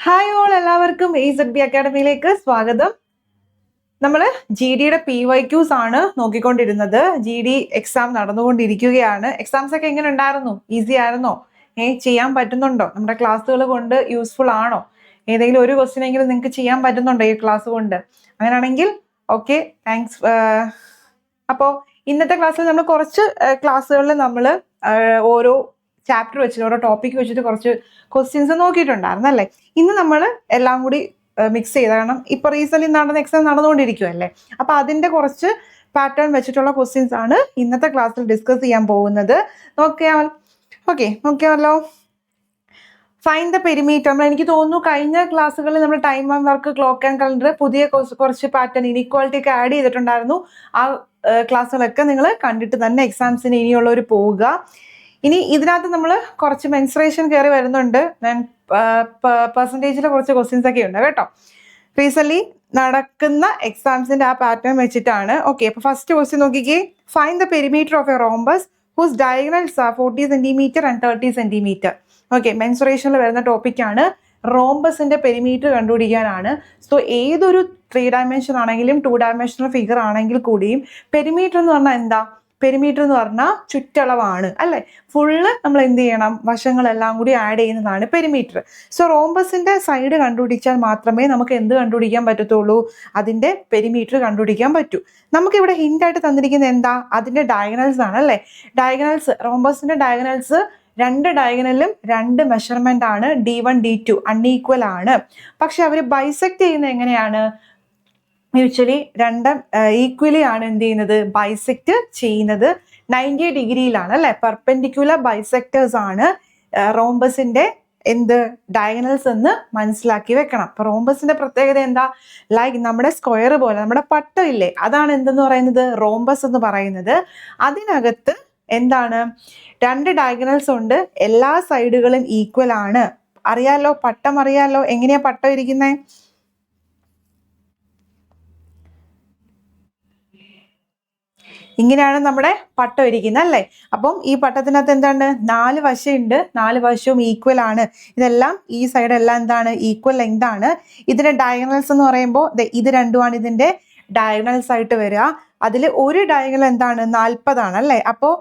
Hi all, എല്ലാവർക്കും AZB അക്കാഡമിയിലേക്ക് സ്വാഗതം. നമ്മൾ GDയുടെ PYQs ആണ് നോക്കിക്കൊണ്ടിരുന്നത്. GD എക്സാം നടന്നുകൊണ്ടിരിക്കുകയാണ്. എക്സാംസ് ഒക്കെ എങ്ങനെ ഉണ്ടായിരുന്നു? ഈസി ആയിരുന്നോ? ചെയ്യാൻ പറ്റുന്നുണ്ടോ? നമ്മുടെ ക്ലാസ്സുകൾ കൊണ്ട് യൂസ്ഫുൾ ആണോ? ഏതെങ്കിലും ഒരു ക്വസ്റ്റ്യൻ എങ്കിലും നിങ്ങൾക്ക് ചെയ്യാൻ പറ്റുന്നുണ്ടോ ഈ ക്ലാസ് കൊണ്ട്? അങ്ങനെയാണെങ്കിൽ ഓക്കെ, താങ്ക്സ്. അപ്പോൾ ഇന്നത്തെ ക്ലാസ്സിൽ നമ്മൾ കുറച്ച് ക്ലാസ്സുകളിൽ നമ്മൾ ഓരോ ചാപ്റ്റർ വെച്ചിട്ട് ഓരോ ടോപ്പിക് വെച്ചിട്ട് കുറച്ച് ക്വസ്റ്റ്യൻസ് നോക്കിയിട്ടുണ്ടായിരുന്നു അല്ലേ. ഇന്ന് നമ്മൾ എല്ലാം കൂടി മിക്സ് ചെയ്ത, കാരണം ഇപ്പൊ റീസെന്റ് നടന്ന എക്സാം നടന്നുകൊണ്ടിരിക്കുമല്ലേ. അപ്പൊ അതിന്റെ കുറച്ച് പാറ്റേൺ വെച്ചിട്ടുള്ള ക്വസ്റ്റ്യൻസ് ആണ് ഇന്നത്തെ ക്ലാസ്സിൽ ഡിസ്കസ് ചെയ്യാൻ പോകുന്നത്. നോക്കിയാമല്ലോ. Find the perimeter. എനിക്ക് തോന്നുന്നു കഴിഞ്ഞ ക്ലാസ്സുകളിൽ നമ്മൾ time and work, clock and calendar, പുതിയ കുറച്ച് പാറ്റേൺ, ഇനീക്വാളിറ്റി ഒക്കെ ആഡ് ചെയ്തിട്ടുണ്ടായിരുന്നു. ആ ക്ലാസ്സുകളൊക്കെ നിങ്ങൾ കണ്ടിട്ട് തന്നെ എക്സാംസിന് ഇനിയുള്ളവർ പോവുക. ഇനി ഇതിനകത്ത് നമ്മൾ കുറച്ച് മെൻസ്ട്രേഷൻ കയറി വരുന്നുണ്ട്. ഞാൻ പെർസെൻറ്റേജിലെ കുറച്ച് ക്വസ്റ്റ്യൻസ് ഒക്കെ ഉണ്ട് കേട്ടോ. റീസെന്റ് നടക്കുന്ന എക്സാംസിന്റെ ആ പാറ്റേൺ വെച്ചിട്ടാണ്. ഓക്കെ, അപ്പൊ ഫസ്റ്റ് ക്വസ്റ്റ്യൻ നോക്കിക്കേ. Find the perimeter of a rhombus whose diagonals are 40 centimetre and 30 centimetre. Okay, മെൻസ്ട്രേഷനിൽ വരുന്ന ടോപ്പിക്കാണ്. റോംബസിന്റെ പെരിമീറ്റർ കണ്ടുപിടിക്കാനാണ്. സോ ഏതൊരു 3 ഡയമെൻഷൻ ആണെങ്കിലും 2 ഡയമെൻഷണൽ ഫിഗർ ആണെങ്കിൽ കൂടിയും പെരിമീറ്റർ എന്ന് പറഞ്ഞാൽ എന്താ? പെരിമീറ്റർ എന്ന് പറഞ്ഞാൽ ചുറ്റളവാണ് അല്ലെ. ഫുള്ള് നമ്മൾ എന്ത് ചെയ്യണം? വശങ്ങളെല്ലാം കൂടി ആഡ് ചെയ്യുന്നതാണ് പെരിമീറ്റർ. സോ റോംബസിന്റെ സൈഡ് കണ്ടുപിടിച്ചാൽ മാത്രമേ നമുക്ക് എന്ത് കണ്ടുപിടിക്കാൻ പറ്റത്തുള്ളൂ? അതിന്റെ പെരിമീറ്റർ കണ്ടുപിടിക്കാൻ പറ്റൂ. നമുക്കിവിടെ ഹിന്റ് ആയിട്ട് തന്നിരിക്കുന്നത് എന്താ? അതിന്റെ ഡയഗണൽസ് ആണ് അല്ലെ. ഡയഗണൽസ്, റോംബസിന്റെ ഡയഗണൽസ് 2 ഡയഗണലും 2 മെഷർമെന്റ് ആണ്. D1 D2 അൺഈക്വൽ ആണ്. പക്ഷെ അവർ ബൈസെക്ട് ചെയ്യുന്നത് എങ്ങനെയാണ്? മ്യൂച്വലി രണ്ടും ഈക്വലി ആണ് എന്ത് ചെയ്യുന്നത്? ബൈസെക്ട് ചെയ്യുന്നത് 90 ഡിഗ്രിയിലാണ് അല്ലെ. പെർപെൻഡിക്കുലർ ബൈസെക്ടേഴ്സ് ആണ് റോംബസിന്റെ ഡയഗണൽസ് എന്ന് മനസ്സിലാക്കി വെക്കണം. അപ്പൊ റോംബസിന്റെ പ്രത്യേകത എന്താ? ലൈക്ക് നമ്മുടെ സ്ക്വയർ പോലെ, നമ്മുടെ പട്ടം ഇല്ലേ, അതാണ് എന്തെന്ന് പറയുന്നത്? റോംബസ് എന്ന് പറയുന്നത്. അതിനകത്ത് എന്താണ്? 2 ഡയഗണൽസ് ഉണ്ട്, എല്ലാ സൈഡുകളും ഈക്വൽ ആണ്. അറിയാലോ, പട്ടം അറിയാലോ, എങ്ങനെയാ പട്ടം ഇരിക്കുന്നത്? ഇങ്ങനെയാണ് നമ്മുടെ പട്ടം ഇരിക്കുന്നത് അല്ലേ. അപ്പം ഈ പട്ടത്തിനകത്ത് എന്താണ്? 4 വശമുണ്ട്, 4 വശവും ഈക്വൽ ആണ്. ഇതെല്ലാം ഈ സൈഡ് എല്ലാം എന്താണ്? ഈക്വൽ ലെങ്ത് ആണ്. ഇതിന്റെ ഡയഗണൽസ് എന്ന് പറയുമ്പോൾ ഇത് രണ്ടുമാണ് ഇതിന്റെ ഡയഗണൽസ് ആയിട്ട് വരിക. അതിൽ ഒരു ഡയഗണൽ എന്താണ്? 40 ആണ് അല്ലേ. അപ്പോൾ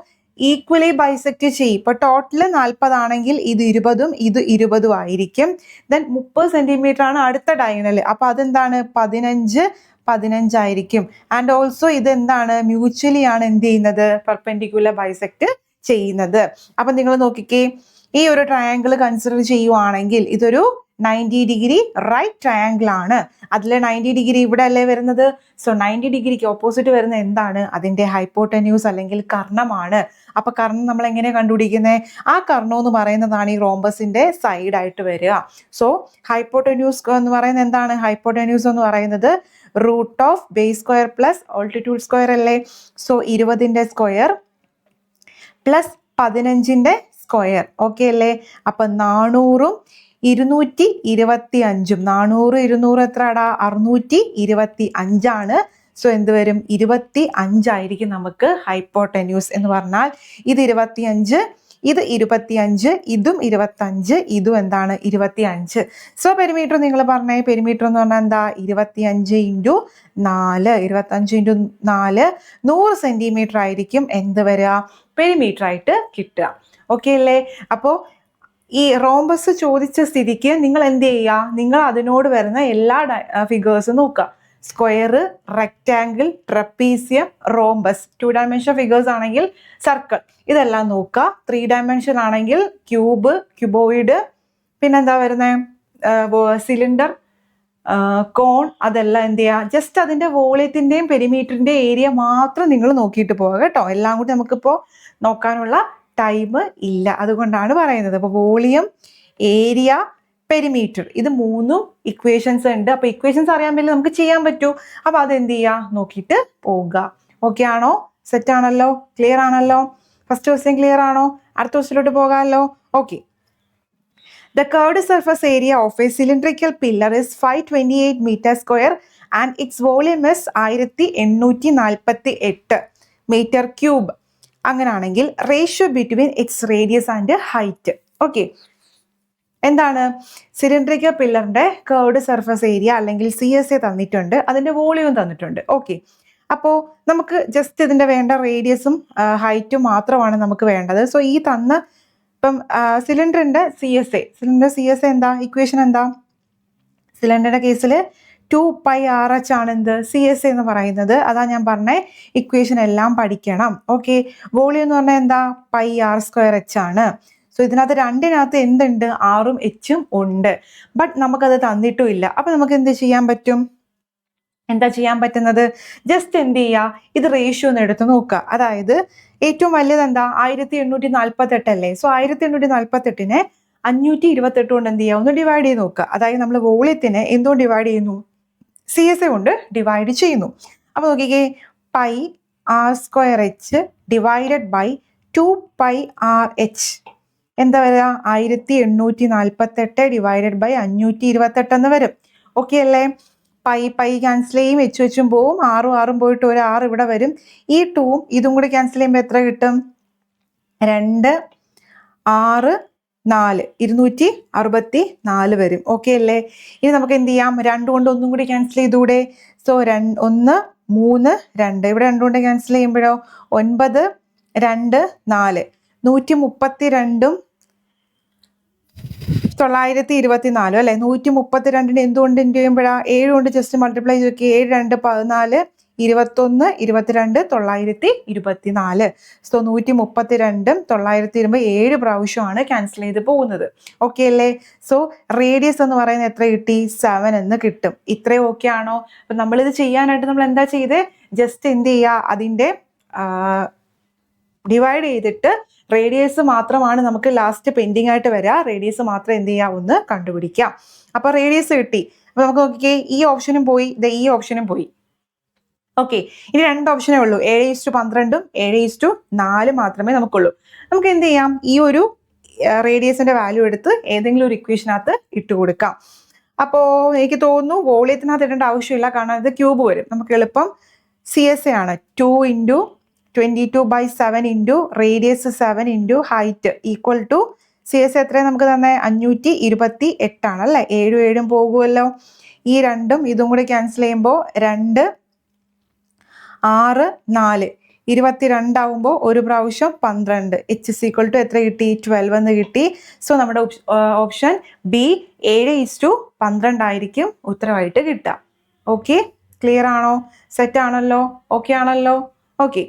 ഈക്വലി ബൈസെക്ട് ചെയ്യും. ഇപ്പൊ ടോട്ടല് 40 ആണെങ്കിൽ ഇത് 20ഉം ഇത് 20ഉം ആയിരിക്കും. ദെൻ 30 സെന്റിമീറ്റർ ആണ് അടുത്ത ഡയഗണൽ. അപ്പൊ അതെന്താണ്? 15 ആയിരിക്കും. ആൻഡ് ഓൾസോ ഇത് എന്താണ്? മ്യൂച്വലി ആണ് എന്ത് ചെയ്യുന്നത്? പെർപെൻഡിക്കുലർ ബൈസെക്ട് ചെയ്യുന്നത്. അപ്പൊ നിങ്ങൾ നോക്കിക്കേ, ഈ ഒരു ട്രയാങ്കിൾ കൺസിഡർ ചെയ്യുവാണെങ്കിൽ ഇതൊരു 90 ഡിഗ്രി റൈറ്റ് ട്രയാങ്കിൾ ആണ്. അതിൽ 90 ഡിഗ്രി ഇവിടെ അല്ലേ വരുന്നത്. സോ 90 ഡിഗ്രിക്ക് ഓപ്പോസിറ്റ് വരുന്ന എന്താണ്? അതിന്റെ ഹൈപ്പോട്ടന്യൂസ് അല്ലെങ്കിൽ കർണമാണ്. അപ്പൊ കർണം നമ്മൾ എങ്ങനെ കണ്ടുപിടിക്കുന്നത്? ആ കർണം എന്ന് പറയുന്നതാണ് ഈ റോംബസിന്റെ സൈഡ് ആയിട്ട് വരിക. സോ ഹൈപ്പോട്ടന്യൂസ് എന്ന് പറയുന്നത് എന്താണ്? ഹൈപ്പോട്ടന്യൂസ് എന്ന് പറയുന്നത് root of base square plus altitude square അല്ലേ. സോ 20ന്റെ സ്ക്വയർ പ്ലസ് 15ന്റെ സ്ക്വയർ. ഓക്കെ അല്ലേ. അപ്പൊ 400ഉം 225ഉം 400 200 എത്രടാ? 625 ആണ്. സോ എന്ത് വരും? 25 ആയിരിക്കും നമുക്ക് ഹൈപ്പോട്ടന്യൂസ് എന്ന് പറഞ്ഞാൽ. ഇത് 25, ഇത് 25, ഇതും 25, ഇതും എന്താണ്? 25. സോ പെരിമീറ്റർ നിങ്ങൾ പറഞ്ഞേ. പെരിമീറ്റർ എന്ന് പറഞ്ഞാൽ എന്താ? 25 × 4, 25 × 4 100 സെന്റിമീറ്റർ ആയിരിക്കും എന്ത് വരിക? പെരിമീറ്റർ ആയിട്ട് കിട്ടുക. ഓക്കെ അല്ലേ. അപ്പോൾ ഈ റോംബസ് ചോദിച്ച സ്ഥിതിക്ക് നിങ്ങൾ എന്ത് ചെയ്യുക? നിങ്ങൾ അതിനോട് വരുന്ന എല്ലാ ഫിഗേഴ്സും നോക്കുക. Square, rectangle, trapezium, rhombus. 2 dimension figures ആണെങ്കിൽ സർക്കിൾ, ഇതെല്ലാം നോക്കുക. 3 ഡയമെൻഷൻ ആണെങ്കിൽ ക്യൂബ്, ക്യൂബോയിഡ്, പിന്നെന്താ വരുന്നത്? സിലിണ്ടർ, കോൺ, അതെല്ലാം എന്ത് ചെയ്യുക? ജസ്റ്റ് അതിന്റെ വോളിയത്തിന്റെയും പെരിമീറ്ററിന്റെ ഏരിയ മാത്രം നിങ്ങൾ നോക്കിയിട്ട് പോവുക കേട്ടോ. എല്ലാം കൂടി നമുക്കിപ്പോൾ നോക്കാനുള്ള ടൈം ഇല്ല, അതുകൊണ്ടാണ് പറയുന്നത്. അപ്പൊ വോളിയം, ഏരിയ, പെരിമീറ്റർ, ഇത് 3 ഇക്വേഷൻസ് ഉണ്ട്. അപ്പൊ ഇക്വേഷൻസ് അറിയാൻ വേണ്ടി നമുക്ക് ചെയ്യാൻ പറ്റൂ. അപ്പൊ അതെന്ത് ചെയ്യുക? നോക്കിയിട്ട് പോവുക. ഓക്കെ ആണോ? സെറ്റ് ആണല്ലോ? ക്ലിയർ ആണല്ലോ? ഫസ്റ്റ് ക്വസ്റ്റ്യൻ ക്ലിയർ ആണോ? അടുത്ത ക്വസ്റ്റ്യനിലോട്ട് പോകാമല്ലോ. Okay. The curved surface area of a cylindrical pillar is 528 meter square and its volume is 1848 meter cube. അങ്ങനാണെങ്കിൽ ratio between its radius and height. Okay, എന്താണ്? Cylindrical പില്ലറിന്റെ curved surface area അല്ലെങ്കിൽ CSA തന്നിട്ടുണ്ട്, അതിന്റെ volume തന്നിട്ടുണ്ട്. Okay, അപ്പോൾ നമുക്ക് just ഇതിന്റെ വേണ്ട റേഡിയസും ഹൈറ്റും മാത്രമാണ് നമുക്ക് വേണ്ടത്. സോ ഈ തന്ന ഇപ്പം സിലിണ്ടറിന്റെ CSA എന്താ? ഇക്വേഷൻ എന്താ? സിലിണ്ടറിന്റെ കേസിൽ 2πRH ആണ് എന്ത്? CSA എന്ന് പറയുന്നത്. അതാ ഞാൻ പറഞ്ഞ ഇക്വേഷൻ എല്ലാം പഠിക്കണം. ഓക്കെ, വോളിയം എന്ന് പറഞ്ഞാൽ എന്താ? πr²h ആണ്. സോ ഇതിനകത്ത് രണ്ടിനകത്ത് എന്തുണ്ട്? ആറും എച്ചും ഉണ്ട്. ബട്ട് നമുക്കത് തന്നിട്ടും ഇല്ല. അപ്പൊ നമുക്ക് എന്ത് ചെയ്യാൻ പറ്റും? എന്താ ചെയ്യാൻ പറ്റുന്നത്? ജസ്റ്റ് എന്ത് ചെയ്യുക, ഇത് റേഷ്യോ ഒന്ന് എടുത്ത് നോക്കുക. അതായത് ഏറ്റവും വലുത് എന്താ? 1848 അല്ലേ? സോ 1848നെ 528 കൊണ്ട് എന്ത് ചെയ്യുക? ഒന്ന് ഡിവൈഡ് ചെയ്ത് നോക്കുക. അതായത് നമ്മൾ വോളിയത്തിനെ എന്തുകൊണ്ട് ഡിവൈഡ് ചെയ്യുന്നു? CSA കൊണ്ട് ഡിവൈഡ് ചെയ്യുന്നു. അപ്പൊ നോക്കിക്കേ, πr²h ഡിവൈഡഡ് ബൈ 2πRH എന്താ വരിക? 1848 ഡിവൈഡഡ് ബൈ 528 എന്ന് വരും. ഓക്കെ അല്ലേ? പൈ ക്യാൻസൽ ചെയ്യും, എച്ചും പോവും, ആറും പോയിട്ട് ഒരു 6 ഇവിടെ വരും. ഈ 2ഉം ഇതും കൂടി ക്യാൻസൽ ചെയ്യുമ്പോൾ എത്ര കിട്ടും? 2 6 4 264 വരും. ഓക്കെ അല്ലേ? ഇനി നമുക്ക് എന്ത് ചെയ്യാം? 2 കൊണ്ട് ഒന്നും കൂടി ക്യാൻസൽ ചെയ്തൂടെ? സോ 1 3 2 ഇവിടെ 2 കൊണ്ട് ക്യാൻസൽ ചെയ്യുമ്പോഴോ 9 2 4 132ഉം 924 അല്ലെ? 132ന് എന്തുകൊണ്ട് എന്ത് ചെയ്യുമ്പോഴാ? 7 കൊണ്ട് ജസ്റ്റ് മൾട്ടിപ്ലൈ ചെയ്ത് നോക്കി. 7 2 14 21 22 924. സോ 132ഉം 927 7 പ്രാവശ്യമാണ് ക്യാൻസൽ ചെയ്ത് പോകുന്നത്. ഓക്കെ അല്ലേ? സോ റേഡിയസ് എന്ന് പറയുന്നത് എത്ര കിട്ടി? 7 എന്ന് കിട്ടും. ഇത്രയും ഓക്കെ ആണോ? അപ്പൊ നമ്മളിത് ചെയ്യാനായിട്ട് നമ്മൾ എന്താ ചെയ്തേ? ജസ്റ്റ് എന്ത് ചെയ്യുക, അതിന്റെ ഡിവൈഡ് ചെയ്തിട്ട് റേഡിയസ് മാത്രമാണ് നമുക്ക് ലാസ്റ്റ് പെൻഡിങ് ആയിട്ട് വരിക. റേഡിയസ് മാത്രം എന്ത് ചെയ്യാം? ഒന്ന് കണ്ടുപിടിക്കാം. അപ്പൊ റേഡിയസ് കിട്ടി. അപ്പൊ നമുക്ക് നോക്കിക്കേ, ഈ ഓപ്ഷനും പോയി, ഈ ഓപ്ഷനും പോയി. ഓക്കെ, ഇനി 2 ഓപ്ഷനേ ഉള്ളൂ. 7:12ഉം 7:4 മാത്രമേ നമുക്കുള്ളൂ. നമുക്ക് എന്ത് ചെയ്യാം? ഈ ഒരു റേഡിയസിന്റെ വാല്യൂ എടുത്ത് ഏതെങ്കിലും ഒരു ഇക്വേഷനകത്ത് ഇട്ട് കൊടുക്കാം. അപ്പോ എനിക്ക് തോന്നുന്നു വോളിയത്തിനകത്ത് ഇടേണ്ട ആവശ്യമില്ല, കാരണം ഇത് ക്യൂബ് വരും. നമുക്ക് എളുപ്പം CSA ആണ് 2 × 22/7 into radius 7 into height equal to CSA എത്രയാണ് നമുക്ക് തന്നെ? 528 ആണ് അല്ലേ? 7 7 പോകുമല്ലോ. ഈ 2ഉം ഇതും കൂടി ക്യാൻസൽ ചെയ്യുമ്പോൾ 2 6 4 22 ആവുമ്പോൾ ഒരു പ്രാവശ്യം 12. H ഈക്വൽ ടു എത്ര കിട്ടി? 12 എന്ന് കിട്ടി. സോ നമ്മുടെ ഓപ്ഷൻ B 7:12 ആയിരിക്കും ഉത്തരവായിട്ട് കിട്ടുക. ഓക്കെ, ക്ലിയർ ആണോ? സെറ്റ് ആണല്ലോ? ഓക്കെ ആണല്ലോ? ഓക്കെ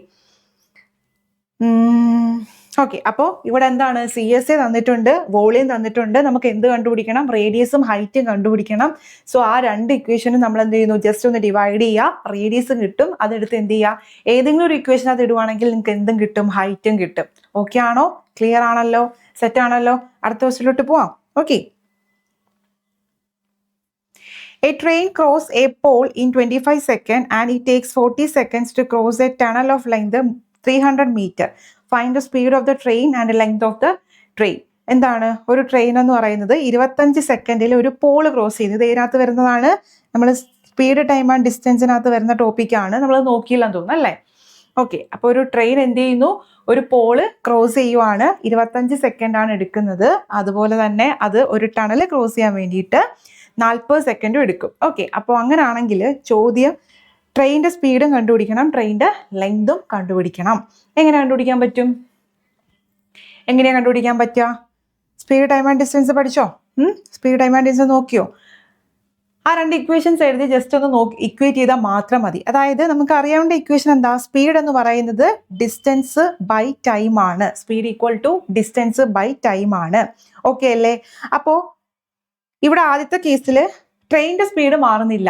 ഓക്കെ, അപ്പോൾ ഇവിടെ എന്താണ്? CSA തന്നിട്ടുണ്ട്, വോളിയം തന്നിട്ടുണ്ട്. നമുക്ക് എന്ത് കണ്ടുപിടിക്കണം? റേഡിയസും ഹൈറ്റും കണ്ടുപിടിക്കണം. സോ ആ 2 ഇക്വേഷനും നമ്മൾ എന്ത് ചെയ്യുന്നു? ജസ്റ്റ് ഒന്ന് ഡിവൈഡ് ചെയ്യുക, റേഡിയസും കിട്ടും. അതെടുത്ത് എന്ത് ചെയ്യുക? ഏതെങ്കിലും ഒരു ഇക്വേഷൻ അത് ഇടുവാണെങ്കിൽ നിങ്ങൾക്ക് എന്തും കിട്ടും? ഹൈറ്റും കിട്ടും. ഓക്കെ ആണോ? ക്ലിയർ ആണല്ലോ? സെറ്റ് ആണല്ലോ? അടുത്ത ക്വസ്റ്റ്യനിലോട്ട് പോവാം. Okay, a train crosses a pole in 25 seconds and it takes 40 seconds to cross a tunnel of length 300 meter. Find the speed of the train and the length of the train. എന്താണ് ഒരു train എന്ന് പറയുന്നത്? 25 സെക്കൻഡിൽ ഒരു Paul cross ചെയ്യുന്നത്. ഇതിനകത്ത് വരുന്നതാണ് നമ്മൾ സ്പീഡ്, ടൈം ആൻഡ് ഡിസ്റ്റൻസിനകത്ത് വരുന്ന ടോപ്പിക്കാണ്. നമ്മൾ നോക്കിയില്ലെന്ന് തോന്നുന്നു അല്ലേ? ഓക്കെ, അപ്പോൾ ഒരു ട്രെയിൻ എന്ത് ചെയ്യുന്നു? ഒരു പോള് ക്രോസ് ചെയ്യുവാണ്. 25 സെക്കൻഡ് ആണ് എടുക്കുന്നത്. അതുപോലെ തന്നെ അത് ഒരു ടണൽ ക്രോസ് ചെയ്യാൻ വേണ്ടിയിട്ട് 40 സെക്കൻഡും എടുക്കും. ഓക്കെ, അപ്പോൾ അങ്ങനെയാണെങ്കിൽ ചോദ്യം ട്രെയിനിന്റെ സ്പീഡും കണ്ടുപിടിക്കണം, ട്രെയിനിന്റെ ലെങ്തും കണ്ടുപിടിക്കണം. എങ്ങനെ കണ്ടുപിടിക്കാൻ പറ്റും? എങ്ങനെയാണ് കണ്ടുപിടിക്കാൻ പറ്റുക? സ്പീഡ്, ടൈം ആൻഡ് ഡിസ്റ്റൻസ് പഠിച്ചോ? സ്പീഡ്, ടൈം ആൻഡ് ഡിസ്റ്റൻസ് നോക്കിയോ? ആ 2 ഇക്വേഷൻസ് എഴുതി ജസ്റ്റ് ഒന്ന് ഇക്വേറ്റ് ചെയ്താൽ മാത്രം മതി. അതായത് നമുക്ക് അറിയാവുന്ന ഇക്വേഷൻ എന്താ? സ്പീഡ് എന്ന് പറയുന്നത് ഡിസ്റ്റൻസ് ബൈ ടൈം ആണ്. Speed equal to distance by time ആണ്. ഓക്കെ അല്ലേ? അപ്പോൾ ഇവിടെ ആദ്യത്തെ കേസിൽ ട്രെയിനിന്റെ സ്പീഡ് മാറുന്നില്ല,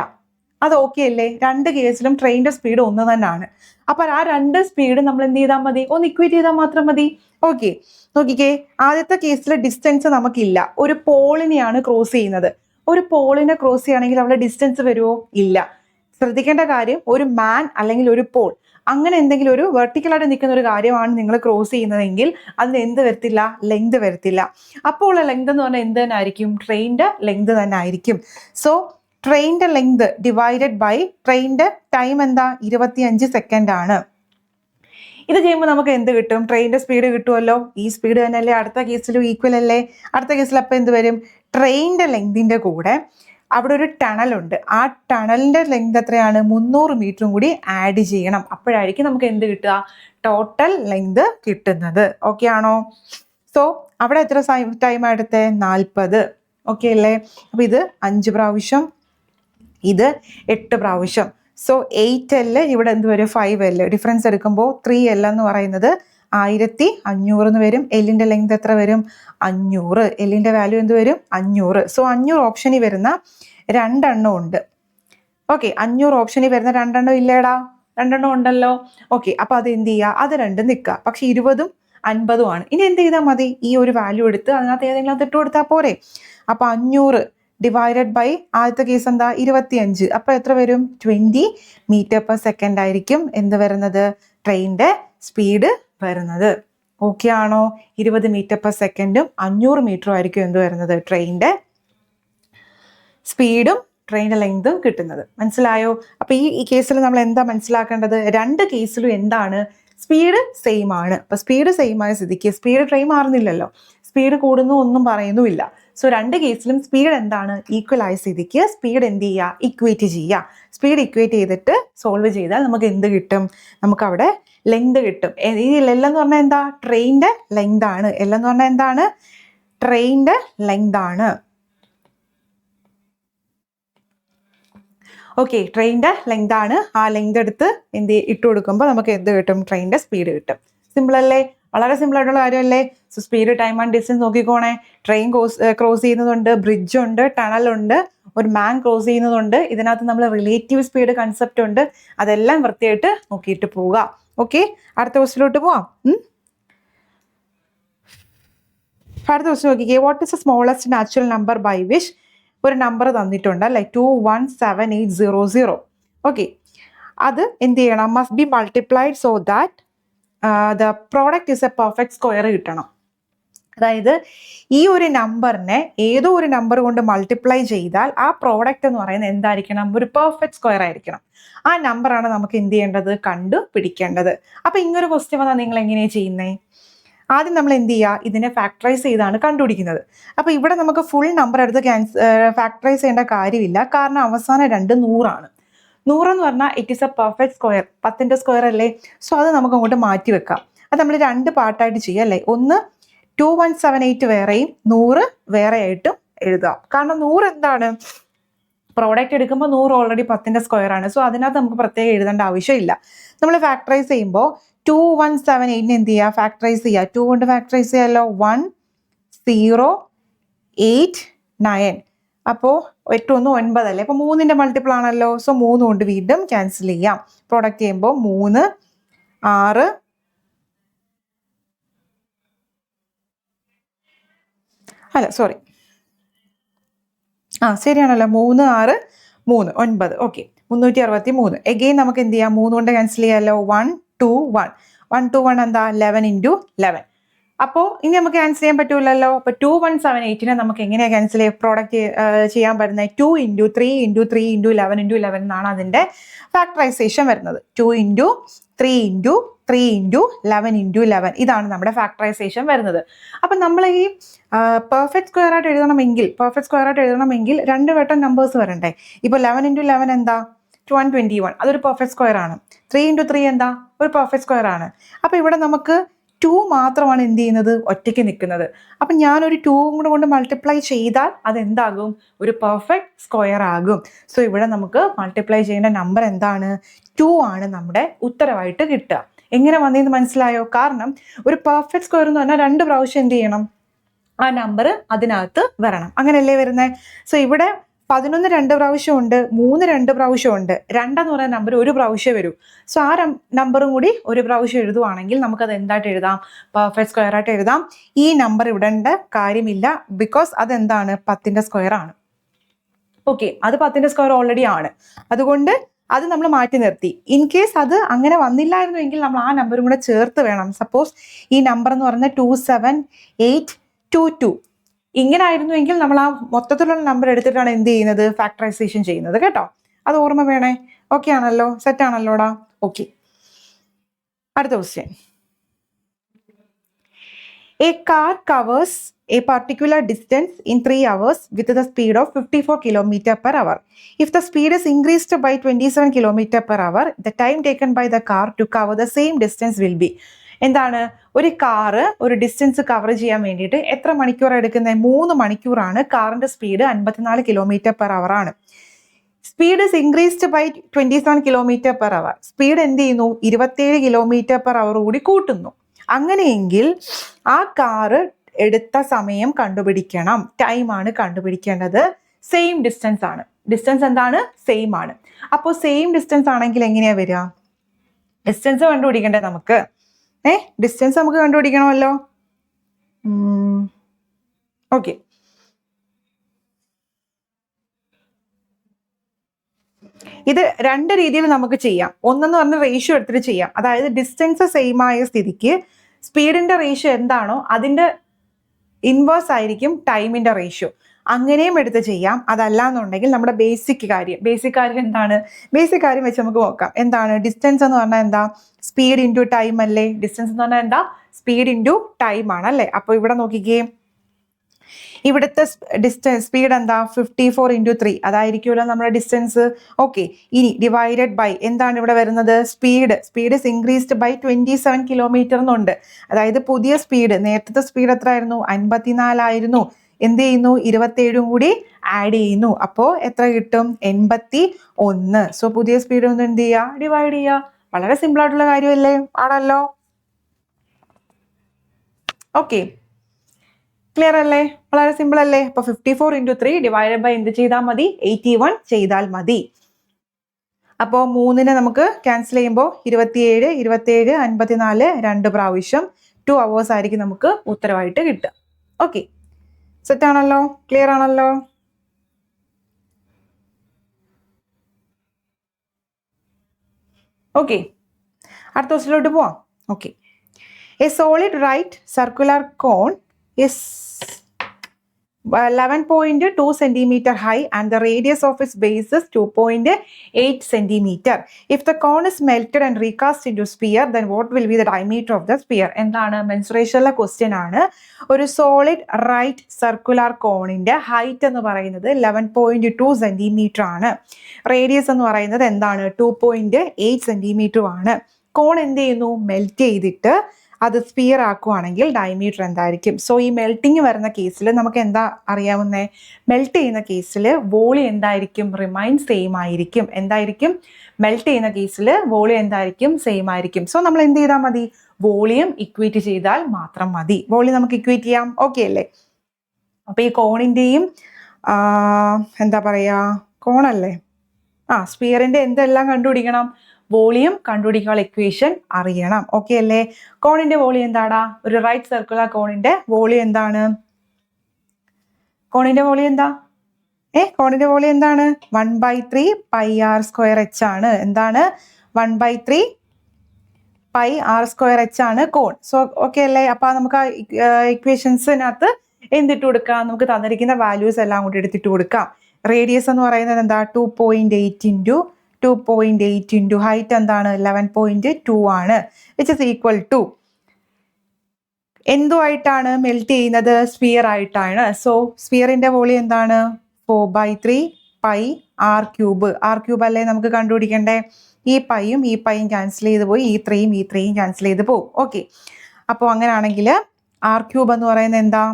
അത് ഓക്കെ അല്ലേ? 2 കേസിലും ട്രെയിനിന്റെ സ്പീഡ് ഒന്ന് തന്നെയാണ്. അപ്പൊ ആ 2 സ്പീഡ് നമ്മൾ എന്ത് ചെയ്താൽ മതി? ഒന്ന് ഇക്വേറ്റ് ചെയ്താൽ മാത്രം മതി. ഓക്കെ, നോക്കിക്കേ, ആദ്യത്തെ കേസിൽ ഡിസ്റ്റൻസ് നമുക്കില്ല. ഒരു പോളിനെയാണ് ക്രോസ് ചെയ്യുന്നത്. ഒരു പോളിനെ ക്രോസ് ചെയ്യുകയാണെങ്കിൽ അവിടെ ഡിസ്റ്റൻസ് വരുമോ? ഇല്ല. ശ്രദ്ധിക്കേണ്ട കാര്യം, ഒരു മാൻ അല്ലെങ്കിൽ ഒരു പോൾ അങ്ങനെ എന്തെങ്കിലും ഒരു വെർട്ടിക്കലായിട്ട് നിൽക്കുന്ന ഒരു കാര്യമാണ് നിങ്ങൾ ക്രോസ് ചെയ്യുന്നതെങ്കിൽ അതിന് എന്ത് വരത്തില്ല? ലെങ്ത് വരത്തില്ല. അപ്പോൾ ഉള്ള ലെങ്ത് എന്ന് പറഞ്ഞാൽ എന്ത് തന്നെ ആയിരിക്കും? ട്രെയിനിന്റെ ലെങ്ത് തന്നെ ആയിരിക്കും. സോ ട്രെയിനിന്റെ ലെങ്ത് ഡിവൈഡഡ് ബൈ ട്രെയിനിന്റെ ടൈം എന്താ? 25 സെക്കൻഡ് ആണ്. ഇത് ചെയ്യുമ്പോൾ നമുക്ക് എന്ത് കിട്ടും? ട്രെയിനിന്റെ സ്പീഡ് കിട്ടുമല്ലോ. ഈ സ്പീഡ് തന്നെയല്ലേ അടുത്ത കേസിലും ഈക്വൽ അല്ലേ? അടുത്ത കേസിൽ അപ്പം എന്ത് വരും? ട്രെയിനിൻ്റെ ലെങ്തിൻ്റെ കൂടെ അവിടെ ഒരു ടണലുണ്ട്. ആ ടണലിൻ്റെ ലെങ്ത് എത്രയാണ്? 300 മീറ്ററും കൂടി ആഡ് ചെയ്യണം. അപ്പോഴായിരിക്കും നമുക്ക് എന്ത് കിട്ടുക? ടോട്ടൽ ലെങ്ത് കിട്ടുന്നത്. ഓക്കെ ആണോ? സോ അവിടെ എത്ര ടൈം എടുത്തേ? 40. ഓക്കെ അല്ലേ? അപ്പോൾ ഇത് 5 പ്രാവശ്യം, ഇത് 8 പ്രാവശ്യം. സോ 8L, ഇവിടെ എന്ത് വരും? 5L. ഡിഫറൻസ് എടുക്കുമ്പോൾ 3L എന്ന് പറയുന്നത് 1500 എന്ന് വരും. എല്ലിൻ്റെ ലെങ്ത് എത്ര വരും? 500. എല്ലിൻ്റെ വാല്യൂ എന്ത് വരും? 500. സോ 500 ഓപ്ഷനിൽ വരുന്ന 2 എണ്ണം ഉണ്ട്. ഓക്കെ, 500 ഓപ്ഷനിൽ വരുന്ന 2 എണ്ണം ഇല്ലേടാ? 2 എണ്ണം ഉണ്ടല്ലോ. ഓക്കെ, അപ്പോൾ അത് എന്ത് ചെയ്യുക? അത് രണ്ടും നിൽക്കുക. പക്ഷെ 20ഉം 50ഉം ആണ്. ഇനി എന്ത് ചെയ്താൽ മതി? ഈ ഒരു വാല്യൂ എടുത്ത് അതിനകത്ത് ഏതെങ്കിലും ഇട്ട് കൊടുത്താൽ പോരെ? അപ്പോൾ 500 ഡിവൈഡഡ് ബൈ ആദ്യത്തെ കേസ് എന്താ? 25. അപ്പോൾ എത്ര വരും? 20 മീറ്റർ പെർ സെക്കൻഡ് ആയിരിക്കും എന്ത് വരുന്നത്? ട്രെയിനിൻ്റെ സ്പീഡ് വരുന്നത്. ഓക്കെ ആണോ? 20 മീറ്റർ പെർ സെക്കൻഡും 500 മീറ്ററും ആയിരിക്കും എന്ത് വരുന്നത്? ട്രെയിനിൻ്റെ സ്പീഡും ട്രെയിനിൻ്റെ ലെങ്തും കിട്ടുന്നത്. മനസ്സിലായോ? അപ്പോൾ ഈ കേസിൽ നമ്മൾ എന്താ മനസ്സിലാക്കേണ്ടത്? 2 കേസിലും എന്താണ്? സ്പീഡ് സെയിം ആണ്. അപ്പോൾ സ്പീഡ് സെയിം ആയ സ്ഥിതിക്ക് സ്പീഡ് ട്രെയിൻ മാറുന്നില്ലല്ലോ, സ്പീഡ് കൂടുന്നു ഒന്നും പറയുന്നുമില്ല. സോ 2 കേസിലും സ്പീഡ് എന്താണ്? ഈക്വൽ ആയ സ്ഥിതിക്ക് സ്പീഡ് എന്ത് ചെയ്യുക? ഇക്വേറ്റ് ചെയ്യുക. സ്പീഡ് ഇക്വേറ്റ് ചെയ്തിട്ട് സോൾവ് ചെയ്താൽ നമുക്ക് എന്ത് കിട്ടും? നമുക്ക് അവിടെ ലെങ്ത് കിട്ടും. ഈ L എന്ന് പറഞ്ഞാൽ എന്താ? ട്രെയിനിൻ്റെ ലെങ്ത് ആണ്. L എന്ന് പറഞ്ഞാൽ എന്താണ്? ട്രെയിനിൻ്റെ ലെങ്ത് ആണ്. ഓക്കെ, ട്രെയിനിൻ്റെ ലെങ്ത് ആണ്. ആ ലെങ്ത് എടുത്ത് ഇട്ട് കൊടുക്കുമ്പോൾ നമുക്ക് എന്ത് കിട്ടും? ട്രെയിനിൻ്റെ സ്പീഡ് കിട്ടും. സിമ്പിൾ അല്ലേ? വളരെ സിമ്പിൾ ആയിട്ടുള്ള കാര്യമല്ലേ? So speed, time and distance നോക്കിക്കോണേ. ട്രെയിൻ ക്രോസ് ചെയ്യുന്നതുണ്ട്, ബ്രിഡ്ജ് ഉണ്ട്, ടണലുണ്ട്, ഒരു മാൻ ക്രോസ് ചെയ്യുന്നതുണ്ട്. ഇതിനകത്ത് നമ്മൾ റിലേറ്റീവ് സ്പീഡ് കൺസെപ്റ്റ് ഉണ്ട്. അതെല്ലാം വൃത്തിയായിട്ട് നോക്കിയിട്ട് പോവുക. ഓക്കെ, അടുത്ത ക്വസ്റ്റിലോട്ട് പോവാം. അടുത്ത ക്വസ്റ്റ്യൻ നോക്കിക്കേ. What is the smallest natural number by which ഒരു നമ്പർ തന്നിട്ടുണ്ട് അല്ലേ? 217,800. ഓക്കെ, അത് എന്ത് ചെയ്യണം? Must be multiplied so that the product is a perfect square കിട്ടണം. അതായത് ഈ ഒരു നമ്പറിനെ ഏതോ ഒരു നമ്പർ കൊണ്ട് മൾട്ടിപ്ലൈ ചെയ്താൽ ആ പ്രോഡക്റ്റ് എന്ന് പറയുന്നത് എന്തായിരിക്കണം? ഒരു പെർഫെക്റ്റ് സ്ക്വയർ ആയിരിക്കണം. ആ നമ്പറാണ് നമുക്ക് എന്ത് ചെയ്യേണ്ടത്? കണ്ടുപിടിക്കേണ്ടത്. അപ്പോൾ ഇങ്ങനൊരു ക്വസ്റ്റ്യൻ വന്നാൽ നിങ്ങൾ എങ്ങനെയാണ് ചെയ്യുന്നത്? ആദ്യം നമ്മൾ എന്ത് ചെയ്യുക? ഇതിനെ ഫാക്ടറൈസ് ചെയ്താണ് കണ്ടുപിടിക്കുന്നത്. അപ്പോൾ ഇവിടെ നമുക്ക് ഫുൾ നമ്പർ എടുത്ത് ഫാക്ടറൈസ് ചെയ്യേണ്ട കാര്യമില്ല. കാരണം അവസാനം 2 100 100 എന്ന് പറഞ്ഞാൽ it is a perfect square. 10ന്റെ സ്ക്വയർ അല്ലേ? സോ അത് നമുക്ക് അങ്ങോട്ട് മാറ്റി വെക്കാം. അത് നമ്മൾ 2 പാർട്ടായിട്ട് ചെയ്യാം അല്ലേ? ഒന്ന് 2178 വേറെയും 100 വേറെ ആയിട്ടും എഴുതാം. കാരണം 100 എന്താണ്? പ്രോഡക്റ്റ് എടുക്കുമ്പോൾ 100 ഓൾറെഡി 10ന്റെ സ്ക്വയർ ആണ്. സോ അതിനകത്ത് നമുക്ക് പ്രത്യേകം എഴുതേണ്ട ആവശ്യമില്ല. നമ്മൾ ഫാക്ടറൈസ് ചെയ്യുമ്പോൾ 2178 എന്ത് ചെയ്യുക? ഫാക്ടറൈസ് ചെയ്യുക. 2 കൊണ്ട് ഫാക്ടറൈസ് ചെയ്യാമല്ലോ. 1089. അപ്പോൾ 8 1 9 അല്ലേ? അപ്പോൾ 3ന്റെ മൾട്ടിപ്പിൾ ആണല്ലോ. സോ 3 കൊണ്ട് വീണ്ടും ക്യാൻസൽ ചെയ്യാം. പ്രോഡക്റ്റ് ചെയ്യുമ്പോൾ 3 6 അല്ല സോറി ശരിയാണല്ലോ. 3 6 3 9. ഓക്കെ, 363. എഗെയിൻ നമുക്ക് എന്ത് ചെയ്യാം? 3 കൊണ്ട് ക്യാൻസൽ ചെയ്യാമല്ലോ. 1 2 1 1 2 1 എന്താ? 11 × 11. അപ്പോൾ ഇനി നമുക്ക് ക്യാൻസൽ ചെയ്യാൻ പറ്റൂലല്ലോ. അപ്പോൾ 2178 നമുക്ക് എങ്ങനെയാണ് ക്യാൻസൽ പ്രോഡക്റ്റ് ചെയ്യാൻ പറ്റുന്നത്? 2 × 3 × 3 × 11 × 11 എന്നാണ് അതിൻ്റെ ഫാക്ടറൈസേഷൻ വരുന്നത്. 2 × 3 × 3 × 11 × 11 ഇതാണ് നമ്മുടെ ഫാക്ടറൈസേഷൻ വരുന്നത്. അപ്പം നമ്മൾ ഈ പെർഫെക്റ്റ് സ്ക്വയർ ആയിട്ട് എഴുതണമെങ്കിൽ 2 വട്ടം നമ്പേഴ്സ് വരണ്ടേ? ഇപ്പോൾ 11 × 11 എന്താ? 121. അതൊരു പെർഫെക്റ്റ് സ്ക്വയർ ആണ്. 3 × 3 എന്താ? ഒരു പെർഫെക്റ്റ് സ്ക്വയർ ആണ്. അപ്പോൾ ഇവിടെ നമുക്ക് 2 മാത്രമാണ് എന്ത് ചെയ്യുന്നത്? ഒറ്റയ്ക്ക് നിൽക്കുന്നത്. അപ്പം ഞാനൊരു 2 കൊണ്ട് മൾട്ടിപ്ലൈ ചെയ്താൽ അതെന്താകും? ഒരു പെർഫെക്റ്റ് സ്ക്വയർ ആകും. സോ ഇവിടെ നമുക്ക് മൾട്ടിപ്ലൈ ചെയ്യേണ്ട നമ്പർ എന്താണ്? 2 ആണ് നമ്മുടെ ഉത്തരവായിട്ട് കിട്ടുക. എങ്ങനെ വന്നതെന്ന് മനസ്സിലായോ? കാരണം ഒരു പെർഫെക്റ്റ് സ്ക്വയർ എന്ന് പറഞ്ഞാൽ 2 പ്രാവശ്യം എന്ത് ചെയ്യണം? ആ നമ്പർ അതിനകത്ത് വരണം. അങ്ങനെയല്ലേ വരുന്നത്? സോ ഇവിടെ 11 2 പ്രാവശ്യമുണ്ട്, 3 2 പ്രാവശ്യമുണ്ട്. 2 എന്ന് പറയുന്ന നമ്പർ ഒരു പ്രാവശ്യം വരൂ. സോ ആ നമ്പറും കൂടി ഒരു പ്രാവശ്യം എഴുതുവാണെങ്കിൽ നമുക്കത് എന്തായിട്ട് എഴുതാം? പെർഫെക്റ്റ് സ്ക്വയർ ആയിട്ട് എഴുതാം. ഈ നമ്പർ ഇടേണ്ട കാര്യമില്ല. ബിക്കോസ് അതെന്താണ്? 10ന്റെ സ്ക്വയർ ആണ്. ഓക്കെ, അത് 10ന്റെ സ്ക്വയർ ഓൾറെഡി ആണ്. അതുകൊണ്ട് അത് നമ്മൾ മാറ്റി നിർത്തി. ഇൻ കേസ് അത് അങ്ങനെ വന്നില്ലായിരുന്നുവെങ്കിൽ നമ്മൾ ആ നമ്പറും കൂടെ ചേർത്ത് വേണം. സപ്പോസ് ഈ നമ്പർ എന്ന് പറയുന്നത് 27822 ഇങ്ങനെ ആയിരുന്നുവെങ്കിൽ നമ്മൾ ആ മൊത്തത്തിലുള്ള നമ്പർ എടുത്തിട്ടാണ് എന്ത് ചെയ്യുന്നത്? ഫാക്ടറൈസേഷൻ ചെയ്യുന്നത്. കേട്ടോ, അത് ഓർമ്മ വേണേ. ഓക്കെ ആണല്ലോ? സെറ്റ് ആണല്ലോടാ? ഓക്കെ, അടുത്ത question. A car covers a particular distance in 3 hours with the speed of 54 km per hour. If the speed is increased by 27 km per hour, the time taken by the car to cover the same distance will be. എന്താണ്, ഒരു car ഒരു distance cover ചെയ്യാൻ വേണ്ടിയിട്ട് എത്ര മണിക്കൂർ എടുക്കുന്നത്? 3 മണിക്കൂറാണ്. കാറിന്റെ സ്പീഡ് 54 km per hour ആണ്. Speed is increased by 27 km per hour. Speed എന്ത് ചെയ്യുന്നു? 27 km per hour കൂടി കൂട്ടുന്നു. അങ്ങനെയെങ്കിൽ ആ കാറ് എടുത്ത സമയം കണ്ടുപിടിക്കണം. ടൈമാണ് കണ്ടുപിടിക്കേണ്ടത്. സെയിം ഡിസ്റ്റൻസ് ആണ്. ഡിസ്റ്റൻസ് എന്താണ്? സെയിം ആണ്. അപ്പോൾ സെയിം ഡിസ്റ്റൻസ് ആണെങ്കിൽ എങ്ങനെയാ വരിക? ഡിസ്റ്റൻസ് കണ്ടുപിടിക്കണ്ടേ നമുക്ക്? ഡിസ്റ്റൻസ് നമുക്ക് കണ്ടുപിടിക്കണമല്ലോ. ഓക്കെ, ഇത് 2 രീതിയിൽ നമുക്ക് ചെയ്യാം. ഒന്നെന്ന് പറഞ്ഞ റേഷ്യോ എടുത്തിട്ട് ചെയ്യാം. അതായത് ഡിസ്റ്റൻസ് സെയിം ആയ സ്ഥിതിക്ക് സ്പീഡിന്റെ റേഷ്യോ എന്താണോ അതിന്റെ ഇൻവേഴ്സ് ആയിരിക്കും ടൈമിന്റെ റേഷ്യോ. അങ്ങനെയും എടുത്ത് ചെയ്യാം. അതല്ല എന്നുണ്ടെങ്കിൽ നമ്മുടെ ബേസിക് കാര്യം എന്താണ്? ബേസിക് കാര്യം വെച്ച് നമുക്ക് നോക്കാം. എന്താണ് ഡിസ്റ്റൻസ് എന്ന് പറഞ്ഞാൽ? എന്താ? സ്പീഡ് ഇൻറ്റു ടൈം അല്ലേ? ഡിസ്റ്റൻസ് എന്ന് പറഞ്ഞാൽ എന്താ? സ്പീഡ് ഇൻറ്റു ടൈം ആണ് അല്ലേ? അപ്പോൾ ഇവിടെ നോക്കിക്കേ, ഇവിടുത്തെ സ്പീഡ് എന്താ? 54 × 3 അതായിരിക്കുമല്ലോ നമ്മുടെ ഡിസ്റ്റൻസ്. ഓക്കെ, ഇനി ഡിവൈഡഡ് ബൈ എന്താണ് ഇവിടെ വരുന്നത്? Speed is increased by 27 km എന്നുണ്ട്. അതായത് പുതിയ സ്പീഡ്, നേരത്തെ സ്പീഡ് എത്ര ആയിരുന്നു? 54 ആയിരുന്നു. എന്ത് ചെയ്യുന്നു? 27 കൂടി ആഡ് ചെയ്യുന്നു. അപ്പോൾ എത്ര കിട്ടും? 81. സോ പുതിയ സ്പീഡ് ഒന്ന് എന്ത് ചെയ്യുക? ഡിവൈഡ് ചെയ്യുക. വളരെ സിമ്പിൾ ആയിട്ടുള്ള കാര്യമല്ലേ? ആണല്ലോ. ഓക്കെ, ക്ലിയർ അല്ലേ? വളരെ സിമ്പിൾ അല്ലേ? അപ്പൊ 54 × 3 ഡിവൈഡഡ് ബൈ എന്ത് ചെയ്താൽ മതി? 81 ചെയ്താൽ മതി. അപ്പോൾ 3നെ നമുക്ക് ക്യാൻസൽ ചെയ്യുമ്പോൾ 27 54 2 പ്രാവശ്യം 2 hours ആയിരിക്കും നമുക്ക് ഉത്തരവായിട്ട് കിട്ടുക. ഓക്കെ, സെറ്റ് ആണല്ലോ? ക്ലിയർ ആണല്ലോ? ഓക്കെ, അടുത്ത ക്വസ്റ്റ്യനിലോട്ട് പോവാം. Okay, a solid right circular cone is 11.2 cm high and the radius of its base is 2.8 cm. If the cone is melted and recast into sphere, then what will be the diameter of the sphere? എന്താണ്? മെൻസുറേഷനിലെ question ആണ്. ഒരു solid right circular കോണിന്റെ height എന്ന് പറയുന്നത് 11.2 cm ആണ്. Radius എന്ന് പറയുന്നത് എന്താണ്? 2.8 cm ആണ്. കോൺ എന്ത് ചെയ്യുന്നു? മെൽറ്റ് ചെയ്തിട്ട് അത് സ്പിയർ ആക്കുവാണെങ്കിൽ ഡയമീറ്റർ എന്തായിരിക്കും? സോ ഈ മെൽറ്റിങ് വരുന്ന കേസിൽ നമുക്ക് എന്താ അറിയാവുന്നേ? മെൽറ്റ് ചെയ്യുന്ന കേസിൽ വോളിയം എന്തായിരിക്കും? റിമൈൻ സെയിം ആയിരിക്കും. എന്തായിരിക്കും? മെൽറ്റ് ചെയ്യുന്ന കേസിൽ വോളിയം എന്തായിരിക്കും? സെയിം ആയിരിക്കും. സോ നമ്മൾ എന്ത് ചെയ്താൽ മതി? വോളിയം ഇക്വേറ്റ് ചെയ്താൽ മാത്രം മതി. വോളിയം നമുക്ക് ഇക്വേറ്റ് ചെയ്യാം. ഓക്കെ അല്ലേ? അപ്പൊ ഈ കോണിന്റെയും എന്താ പറയാ, കോണല്ലേ, സ്പിയറിന്റെ എന്തെല്ലാം കണ്ടുപിടിക്കണം? വോളിയം കണ്ടുപിടിക്കാനുള്ള ഇക്വേഷൻ അറിയണം. ഓക്കെ അല്ലേ? കോണിന്റെ വോളിയം എന്താടാ? ഒരു റൈറ്റ് സർക്കുലർ കോണിന്റെ വോളിയം എന്താണ്? കോണിന്റെ വോളിയം എന്താ? കോണിന്റെ വോളിയം എന്താണ്? 1/3 πr²h ആണ്. എന്താണ്? 1/3 πr²h ആണ് കോൺ. സോ ഓക്കെ അല്ലേ? അപ്പൊ നമുക്ക് ഇക്വേഷൻസിനകത്ത് എന്തിട്ട് കൊടുക്കാം? നമുക്ക് തന്നിരിക്കുന്ന വാല്യൂസ് എല്ലാം കൂടി എടുത്തിട്ട് കൊടുക്കാം. റേഡിയസ് എന്ന് പറയുന്നത് എന്താ? 2.8 ഇൻറ്റു ഹൈറ്റ് എന്താണ്? 11.2 ആണ്. വിച്ച് ഇസ് ഈക്വൽ ടു എന്തുമായിട്ടാണ് മെൽറ്റ് ചെയ്യുന്നത്? സ്ഫിയർ ആയിട്ടാണ്. സോ സ്ഫിയറിന്റെ വോളിയം എന്താണ്? 4/3 πr³ r³ അല്ലേ നമുക്ക് കണ്ടുപിടിക്കണ്ടേ? ഈ പൈയും ക്യാൻസൽ ചെയ്ത് പോയി, ഈ 3യും ക്യാൻസൽ ചെയ്ത് പോകും. ഓക്കെ, അപ്പോൾ അങ്ങനെയാണെങ്കിൽ r³ എന്ന് പറയുന്നത് എന്താ?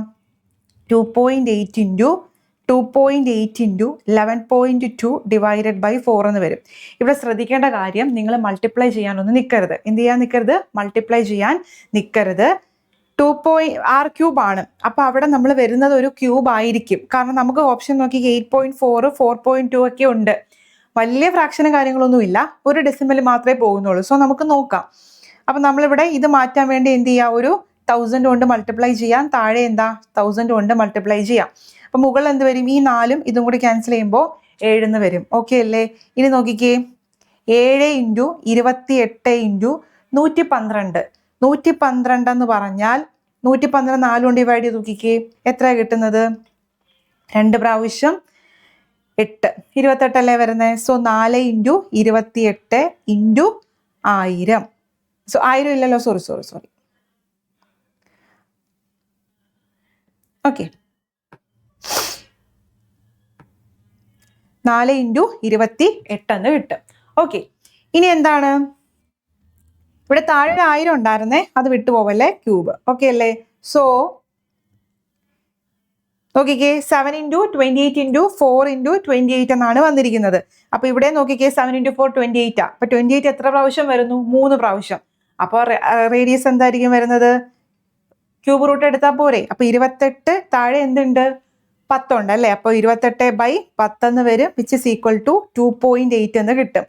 2.8 ഇൻറ്റു 11.2 ഡിവൈഡഡ് ബൈ 4 എന്ന് വരും. ഇവിടെ ശ്രദ്ധിക്കേണ്ട കാര്യം, നിങ്ങൾ മൾട്ടിപ്ലൈ ചെയ്യാനൊന്നും നിൽക്കരുത്. എന്ത് ചെയ്യാൻ നിൽക്കരുത്? മൾട്ടിപ്ലൈ ചെയ്യാൻ നിൽക്കരുത്. r³ ആണ്. അപ്പൊ അവിടെ നമ്മൾ വരുന്നത് ഒരു ക്യൂബ് ആയിരിക്കും. കാരണം നമുക്ക് ഓപ്ഷൻ നോക്കി 8.4 4.2 ഒക്കെ ഉണ്ട്. വലിയ ഫ്രാക്ഷനും കാര്യങ്ങളൊന്നും ഇല്ല. ഒരു ഡെസിമൽ മാത്രമേ പോകുന്നുള്ളൂ. സോ നമുക്ക് നോക്കാം. അപ്പൊ നമ്മളിവിടെ ഇത് മാറ്റാൻ വേണ്ടി എന്ത് ചെയ്യാം? ഒരു 1000 കൊണ്ട് മൾട്ടിപ്ലൈ ചെയ്യാം. താഴെ എന്താ? 1000 കൊണ്ട് മൾട്ടിപ്ലൈ ചെയ്യാം. അപ്പൊ മുകളിൽ എന്ത് വരും? ഈ 4ഉം ഇതും കൂടി ക്യാൻസൽ ചെയ്യുമ്പോൾ 7 എന്ന് വരും. ഓക്കെ അല്ലേ? ഇനി നോക്കിക്കേ, 7 × 28 × 112. 112 എന്ന് പറഞ്ഞാൽ 112 4 കൊണ്ട് ഡിവൈഡ് ചെയ്ത് നോക്കിക്കേ, എത്രയാണ് കിട്ടുന്നത്? 2 പ്രാവശ്യം 8, 28 അല്ലേ വരുന്നത്. സോ 4 × 28 × 1000. സോ 1000 ഇല്ലല്ലോ, സോറി. ഓക്കെ, 4 × 28 എന്ന് കിട്ടും. ഓക്കെ, ഇനി എന്താണ് ഇവിടെ താഴെ 1000 ഉണ്ടായിരുന്നേ, അത് വിട്ടുപോകല്ലേ, ക്യൂബ്. ഓക്കെ അല്ലേ? സോ നോക്കിക്കേ, 7 × 28 × 4 × 28 എന്നാണ് വന്നിരിക്കുന്നത്. അപ്പൊ ഇവിടെ നോക്കിക്കേ, 7 × 4 28 അപ്പൊ 28 എത്ര പ്രാവശ്യം വരുന്നു? 3 പ്രാവശ്യം. അപ്പോൾ റേഡിയസ് എന്തായിരിക്കും വരുന്നത്? ക്യൂബ് റൂട്ട് എടുത്താൽ പോരെ. അപ്പൊ 28 താഴെ എന്തുണ്ട്? 10 ഉണ്ട് അല്ലേ? അപ്പൊ 28/10 എന്ന് വരും, വിച്ച് ഇസ് ഈക്വൽ ടു 2.8 എന്ന് കിട്ടും.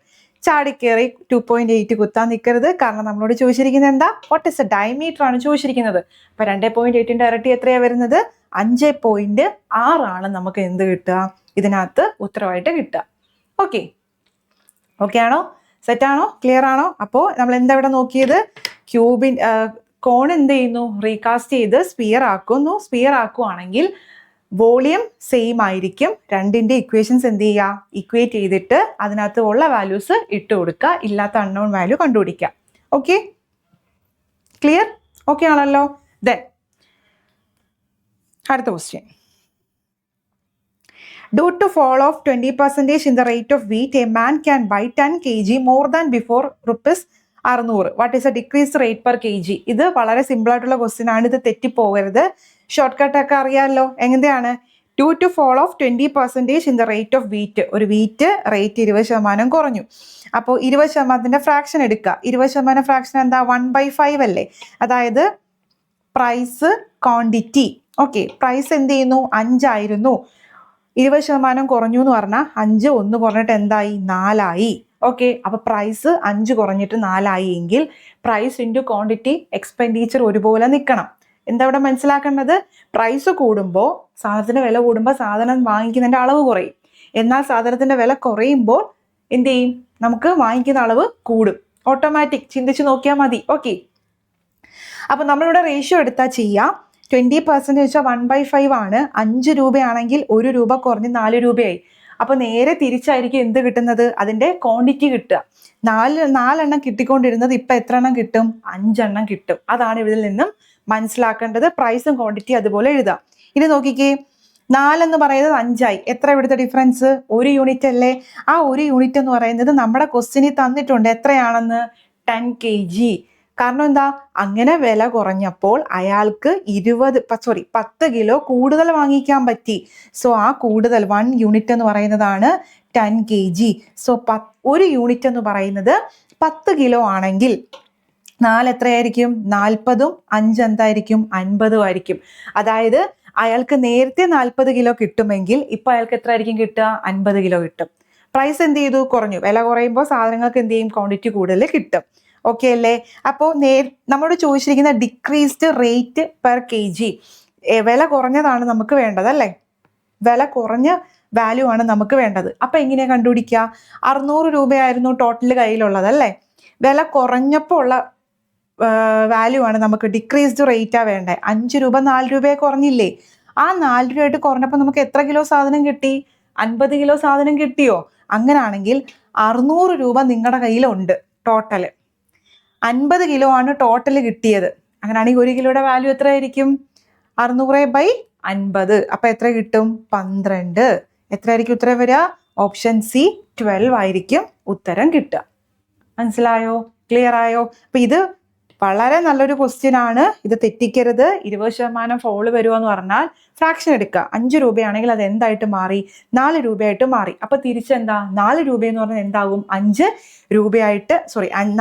ചാടിക്കേറി 2.8 കുത്താൻ നിൽക്കരുത്, കാരണം നമ്മളോട് ചോദിച്ചിരിക്കുന്നത് എന്താ? വാട്ട് ഇസ് എ ഡയമീറ്റർ ആണ് ചോദിച്ചിരിക്കുന്നത്. അപ്പൊ 2.8ന്റെ ഇരട്ടി എത്രയാ വരുന്നത്? 5.6 ആണ് നമുക്ക് എന്ത് കിട്ടുക? ഇതിനകത്ത് ഉത്തരവായിട്ട് കിട്ടുക. ഓക്കെ, ഓക്കെ ആണോ? സെറ്റ് ആണോ? ക്ലിയർ ആണോ? അപ്പോൾ നമ്മൾ എന്താ ഇവിടെ നോക്കിയത്? ക്യൂബിൻ കോൺ എന്ത് ചെയ്യുന്നു? റീകാസ്റ്റ് ചെയ്ത് സ്പിയർ ആക്കുന്നു. സ്പിയർ ആക്കുവാണെങ്കിൽ വോളിയം സെയിം ആയിരിക്കും. രണ്ടിന്റെ ഇക്വേഷൻസ് എന്ത് ചെയ്യുക? ഇക്വേറ്റ് ചെയ്തിട്ട് അതിനകത്ത് ഉള്ള വാല്യൂസ് ഇട്ട് കൊടുക്കുക, ഇല്ലാത്ത അൺനോൺ വാല്യൂ കണ്ടുപിടിക്കുക. Okay, clear? ഓക്കെ ആണല്ലോ? ദെൻ അടുത്ത question. Due to fall of 20% in the rate of wheat, a man can buy 10 kg more than before ₹600. What is a decreased rate per kg? ഇത് വളരെ simple ആയിട്ടുള്ള question ആണ്, ഇത് തെറ്റിപ്പോകരുത്. Short cut ഒക്കെ അറിയാമല്ലോ. എങ്ങനെയാണ്? Due to fall of 20% in the rate of wheat. ഒരു wheat rate 20% കുറഞ്ഞു. അപ്പോൾ 20%ന്റെ ഫ്രാക്ഷൻ എടുക്കുക. 20% ഫ്രാക്ഷൻ എന്താ? 1/5 അല്ലേ? അതായത് പ്രൈസ് ക്വാണ്ടിറ്റി. ഓക്കെ, പ്രൈസ് എന്ത് ചെയ്യുന്നു? 5 ആയിരുന്നു, 20% കുറഞ്ഞു എന്ന് പറഞ്ഞാൽ 5 1 കുറഞ്ഞിട്ട് എന്തായി? 4 ആയി. ഓക്കെ, അപ്പൊ പ്രൈസ് 5 കുറഞ്ഞിട്ട് 4 ആയി എങ്കിൽ പ്രൈസ് ഇൻറ്റു ക്വാണ്ടിറ്റി എക്സ്പെൻഡിച്ചർ ഒരുപോലെ നിൽക്കണം. എന്താ ഇവിടെ മനസ്സിലാക്കേണ്ടത്? പ്രൈസ് കൂടുമ്പോൾ, സാധനത്തിന്റെ വില കൂടുമ്പോൾ സാധനം വാങ്ങിക്കുന്നതിന്റെ അളവ് കുറയും. എന്നാൽ സാധനത്തിന്റെ വില കുറയുമ്പോൾ എന്ത് ചെയ്യും? നമുക്ക് വാങ്ങിക്കുന്ന അളവ് കൂടും. ഓട്ടോമാറ്റിക്, ചിന്തിച്ച് നോക്കിയാൽ മതി. ഓക്കെ, അപ്പൊ നമ്മളിവിടെ റേഷ്യോ എടുത്താൽ ചെയ്യാം. 20% വെച്ചാൽ 1/5 ആണ്. 5 രൂപയാണെങ്കിൽ 1 രൂപ കുറഞ്ഞ് 4 രൂപയായി. അപ്പൊ നേരെ തിരിച്ചായിരിക്കും എന്ത് കിട്ടുന്നത്? അതിന്റെ ക്വാണ്ടിറ്റി കിട്ടുക. 4 എണ്ണം കിട്ടിക്കൊണ്ടിരുന്നത് ഇപ്പൊ എത്ര എണ്ണം കിട്ടും? 5 എണ്ണം കിട്ടും. അതാണ് ഇതിൽ നിന്നും മനസ്സിലാക്കേണ്ടത്. പ്രൈസും ക്വാണ്ടിറ്റി അതുപോലെ എഴുതാം. ഇനി നോക്കിക്കേ, 4 എന്ന് പറയുന്നത് 5 ആയി. എത്ര ഇവിടുത്തെ ഡിഫറൻസ്? 1 യൂണിറ്റ് അല്ലേ? ആ 1 യൂണിറ്റ് എന്ന് പറയുന്നത് നമ്മുടെ ക്വസ്റ്റ്യനിൽ തന്നിട്ടുണ്ട് എത്രയാണെന്ന്? 10 kg. കാരണം എന്താ? അങ്ങനെ വില കുറഞ്ഞപ്പോൾ അയാൾക്ക് 10 കിലോ കൂടുതൽ വാങ്ങിക്കാൻ പറ്റി. സോ ആ കൂടുതൽ 1 യൂണിറ്റ് എന്ന് പറയുന്നതാണ് 10 kg. സോ 1 യൂണിറ്റ് എന്ന് പറയുന്നത് 10 കിലോ ആണെങ്കിൽ 4 എത്രയായിരിക്കും? 40ഉം 5 എന്തായിരിക്കും? 50ഉം ആയിരിക്കും. അതായത് അയാൾക്ക് നേരത്തെ 40 കിലോ കിട്ടുമെങ്കിൽ ഇപ്പൊ അയാൾക്ക് എത്ര ആയിരിക്കും കിട്ടുക? 50 കിലോ കിട്ടും. പ്രൈസ് എന്ത് ചെയ്തു? കുറഞ്ഞു. വില കുറയുമ്പോൾ സാധനങ്ങൾക്ക് എന്ത് ചെയ്യും? ക്വാണ്ടിറ്റി കൂടുതൽ കിട്ടും. ഓക്കെ അല്ലേ? അപ്പോൾ നമ്മളോട് ചോദിച്ചിരിക്കുന്ന ഡിക്രീസ്ഡ് റേറ്റ് പെർ kg, വില കുറഞ്ഞതാണ് നമുക്ക് വേണ്ടത് അല്ലേ? വില കുറഞ്ഞ വാല്യൂ ആണ് നമുക്ക് വേണ്ടത്. അപ്പൊ എങ്ങനെയാ കണ്ടുപിടിക്കുക? 600 രൂപയായിരുന്നു ടോട്ടൽ കയ്യിലുള്ളത് അല്ലേ? വില കുറഞ്ഞപ്പോൾ ഉള്ള വാല്യൂ ആണ് നമുക്ക്. ഡിക്രീസ്ഡ് റേറ്റാ വേണ്ടേ? 5 രൂപ 4 രൂപയെ കുറഞ്ഞില്ലേ? ആ 4 രൂപയായിട്ട് കുറഞ്ഞപ്പോൾ നമുക്ക് എത്ര കിലോ സാധനം കിട്ടി? 50 കിലോ സാധനം കിട്ടിയോ? അങ്ങനാണെങ്കിൽ 600 രൂപ നിങ്ങളുടെ കയ്യിലുണ്ട് ടോട്ടല്. 50 കിലോ ആണ് ടോട്ടൽ കിട്ടിയത്. അങ്ങനെയാണെങ്കിൽ 1 കിലോയുടെ വാല്യൂ എത്രയായിരിക്കും? 600/50. അപ്പൊ എത്ര കിട്ടും? 12. എത്രയായിരിക്കും ഉത്തരം വരിക? ഓപ്ഷൻ സി 12 ആയിരിക്കും ഉത്തരം കിട്ടുക. മനസ്സിലായോ? ക്ലിയർ ആയോ? അപ്പൊ ഇത് വളരെ നല്ലൊരു ക്വസ്റ്റ്യൻ ആണ്, ഇത് തെറ്റിക്കരുത്. 20% ഫോള് വരുക എന്ന് പറഞ്ഞാൽ ഫ്രാക്ഷൻ എടുക്കുക. 5 രൂപയാണെങ്കിൽ അത് എന്തായിട്ട് മാറി? 4 രൂപയായിട്ട് മാറി. അപ്പൊ തിരിച്ചെന്താ? 4 രൂപയെന്ന് പറഞ്ഞാൽ എന്താകും? 5 രൂപയായിട്ട്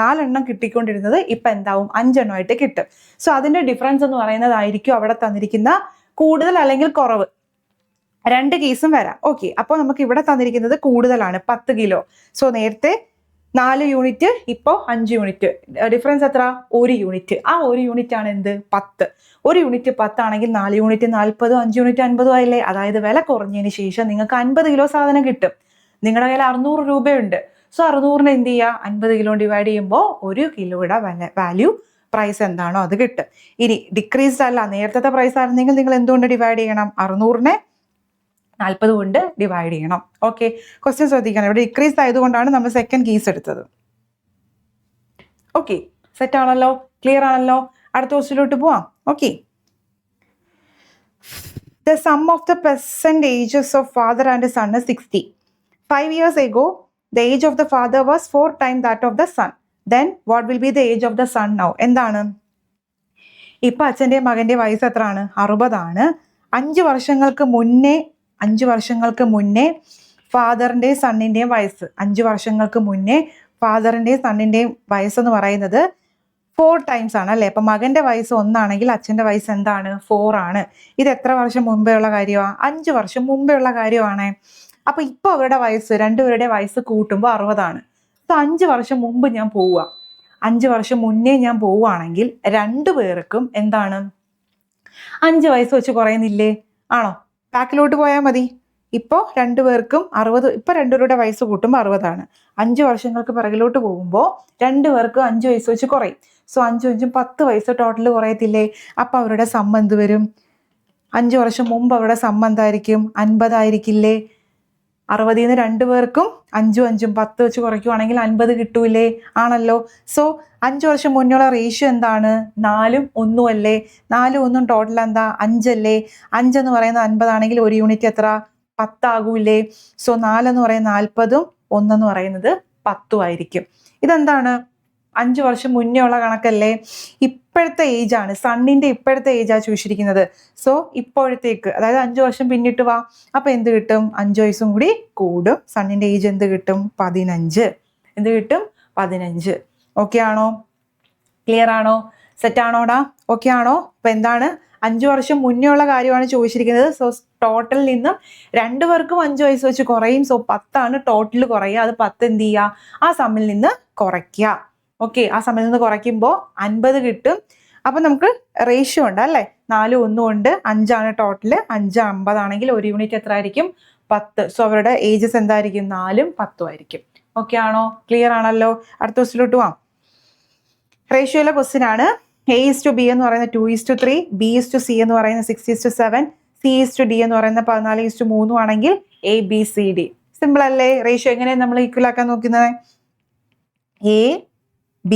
4 എണ്ണം കിട്ടിക്കൊണ്ടിരുന്നത് ഇപ്പൊ എന്താവും? 5 എണ്ണമായിട്ട് കിട്ടും. സോ അതിന്റെ ഡിഫറൻസ് എന്ന് പറയുന്നതായിരിക്കും അവിടെ തന്നിരിക്കുന്ന കൂടുതൽ അല്ലെങ്കിൽ കുറവ്. 2 കേസും വരാം. ഓക്കെ, അപ്പോൾ നമുക്ക് ഇവിടെ തന്നിരിക്കുന്നത് കൂടുതലാണ്, 10 കിലോ. സോ നേരത്തെ 4 യൂണിറ്റ്, ഇപ്പോൾ 5 യൂണിറ്റ്. ഡിഫറൻസ് എത്ര? 1 യൂണിറ്റ്. ആ 1 യൂണിറ്റ് ആണ് എന്ത്? 10. 1 യൂണിറ്റ് 10 ആണെങ്കിൽ 4 യൂണിറ്റ് 40, 5 യൂണിറ്റ് 50 ആയില്ലേ? അതായത് വില കുറഞ്ഞതിന് ശേഷം നിങ്ങൾക്ക് 50 കിലോ സാധനം കിട്ടും. നിങ്ങളുടെ കയ്യിൽ 600 രൂപയുണ്ട്. സോ 600നെ എന്ത് ചെയ്യുക? 50 കിലോ ഡിവൈഡ് ചെയ്യുമ്പോൾ 1 കിലോയുടെ വാല്യൂ പ്രൈസ് എന്താണോ അത് കിട്ടും. ഇനി ഡിക്രീസ്ഡ് അല്ല, നേരത്തെ പ്രൈസ് ആയിരുന്നെങ്കിൽ നിങ്ങൾ എന്തുകൊണ്ട് ഡിവൈഡ് ചെയ്യണം? 600നെ 40 കൊണ്ട് ഡിവൈഡ് ചെയ്യണം. ഓക്കെ, ക്വസ്റ്റ്യൻ ശ്രദ്ധിക്കണം. ഇവിടെ ഡിക്രീസ് ആയതുകൊണ്ടാണ് നമ്മൾ സെക്കൻഡ് കേസ് എടുത്തത്. ഓക്കെ, സെറ്റ് ആണല്ലോ? ക്ലിയർ ആണല്ലോ? അടുത്ത ക്വസ്റ്റ്യനിലോട്ട് പോവാം. Okay, The sum of the present ages of father and son is 60. 5 years ago, the age of the father was 4 times that of the son. Then what will be the age of the son now? എന്താണ്? ഇപ്പൊ അച്ഛൻ്റെയും മകൻ്റെ വയസ്സ് എത്രയാണ്? 60. 5 വർഷങ്ങൾക്ക് മുന്നേ ഫാദറിൻ്റെയും സണ്ണിൻ്റെയും വയസ്സ് 5 വർഷങ്ങൾക്ക് മുന്നേ ഫാദറിൻ്റെയും സണ്ണിൻ്റെയും വയസ്സെന്ന് പറയുന്നത് 4 ടൈംസ് ആണ് അല്ലേ? അപ്പം മകൻ്റെ വയസ്സ് 1 ആണെങ്കിൽ അച്ഛൻ്റെ വയസ്സ് എന്താണ്? 4 ആണ്. ഇത് എത്ര വർഷം മുമ്പേ ഉള്ള കാര്യമാണ്? 5 വർഷം മുമ്പേ ഉള്ള കാര്യമാണ്. അപ്പൊ ഇപ്പൊ അവരുടെ വയസ്സ്, രണ്ടുപേരുടെ വയസ്സ് കൂട്ടുമ്പോൾ 60 ആണ്. 5 വർഷം മുമ്പ് ഞാൻ പോവുക, 5 വർഷം മുന്നേ ഞാൻ പോവുകയാണെങ്കിൽ രണ്ടുപേർക്കും എന്താണ്? 5 വയസ്സ് വെച്ച് കുറയുന്നില്ലേ? ആണോ? ബാക്കിലോട്ട് പോയാൽ മതി. ഇപ്പോൾ രണ്ടുപേർക്കും 60, ഇപ്പൊ രണ്ടുപേരുടെ വയസ്സ് കൂട്ടുമ്പോൾ 60 ആണ്. 5 വർഷങ്ങൾക്ക് പിറകിലോട്ട് പോകുമ്പോൾ രണ്ടുപേർക്കും 5 വയസ്സ് വെച്ച് കുറയും. സോ 5 5 10 വയസ്സ് ടോട്ടൽ കുറയത്തില്ലേ? അപ്പൊ അവരുടെ സമ്മ എന്ത് വരും? 5 വർഷം മുമ്പ് അവരുടെ സമ്മ എന്തായിരിക്കും? 50 ആയിരിക്കില്ലേ? 60 രണ്ടുപേർക്കും 5 5 10 വെച്ച് കുറയ്ക്കുവാണെങ്കിൽ 50 കിട്ടൂലേ? ആണല്ലോ. സോ 5 വർഷം മുന്നുള്ള റേഷ്യോ എന്താണ്? 4 1 അല്ലേ? 4 1 ടോട്ടൽ എന്താ? 5 അല്ലേ? 5 എന്ന് പറയുന്നത് 50 ആണെങ്കിൽ ഒരു യൂണിറ്റ് എത്ര? 10 ആകൂലേ? സോ 4 എന്ന് പറയുന്നത് 40ഉം 1 എന്ന് പറയുന്നത് 10ഉം ആയിരിക്കും. ഇതെന്താണ്? 5 വർഷം മുന്നേ ഉള്ള കണക്കല്ലേ? ഇപ്പോഴത്തെ ഏജ് ആണ്, സണ്ണിന്റെ ഇപ്പോഴത്തെ ഏജാണ് ചോദിച്ചിരിക്കുന്നത്. സോ ഇപ്പോഴത്തേക്ക്, അതായത് 5 വർഷം പിന്നിട്ട് വാ. അപ്പൊ എന്ത് കിട്ടും? 5 വയസ്സും കൂടി കൂടും. സണ്ണിന്റെ ഏജ് എന്ത് കിട്ടും? 15. എന്ത് കിട്ടും? 15. ഓക്കെ ആണോ? ക്ലിയർ ആണോ? സെറ്റ് ആണോടാ? ഓക്കെ ആണോ? അപ്പൊ എന്താണ്? 5 വർഷം മുന്നേ ഉള്ള കാര്യമാണ് ചോദിച്ചിരിക്കുന്നത്. സോ ടോട്ടലിൽ നിന്നും രണ്ടുപേർക്കും 5 വയസ്സ് വെച്ച് കുറയും. സോ 10 ആണ് ടോട്ടൽ കുറയുക. അത് 10 എന്ത് ചെയ്യുക? ആ സമ്മിൽ നിന്ന് കുറയ്ക്കുക. ഓക്കെ, ആ സമ്മിൽ നിന്ന് കുറയ്ക്കുമ്പോൾ 50 കിട്ടും. അപ്പൊ നമുക്ക് റേഷ്യോ ഉണ്ട് അല്ലേ? 4 1 ഉണ്ട്, 5 ആണ് ടോട്ടല്. 5 50 ആണെങ്കിൽ ഒരു യൂണിറ്റ് എത്ര ആയിരിക്കും? 10. സോ അവരുടെ ഏജസ് എന്തായിരിക്കും? 4ഉം 10ഉം ആയിരിക്കും. ഓക്കെ ആണോ? ക്ലിയർ ആണല്ലോ? അടുത്ത ക്വസ്റ്റിലോട്ട് പോവാം. റേഷ്യോയിലെ ക്വസ്റ്റ്യൻ ആണ്. A:B എന്ന് പറയുന്നത് 2:3, B:C എന്ന് പറയുന്നത് 6:7, C:D എന്ന് പറയുന്നത് 14:3 ആണെങ്കിൽ ABCD. സിമ്പിൾ അല്ലേ? റേഷ്യോ എങ്ങനെ നമ്മൾ ഈക്വൽ ആക്കാൻ നോക്കുന്നത്? ABCD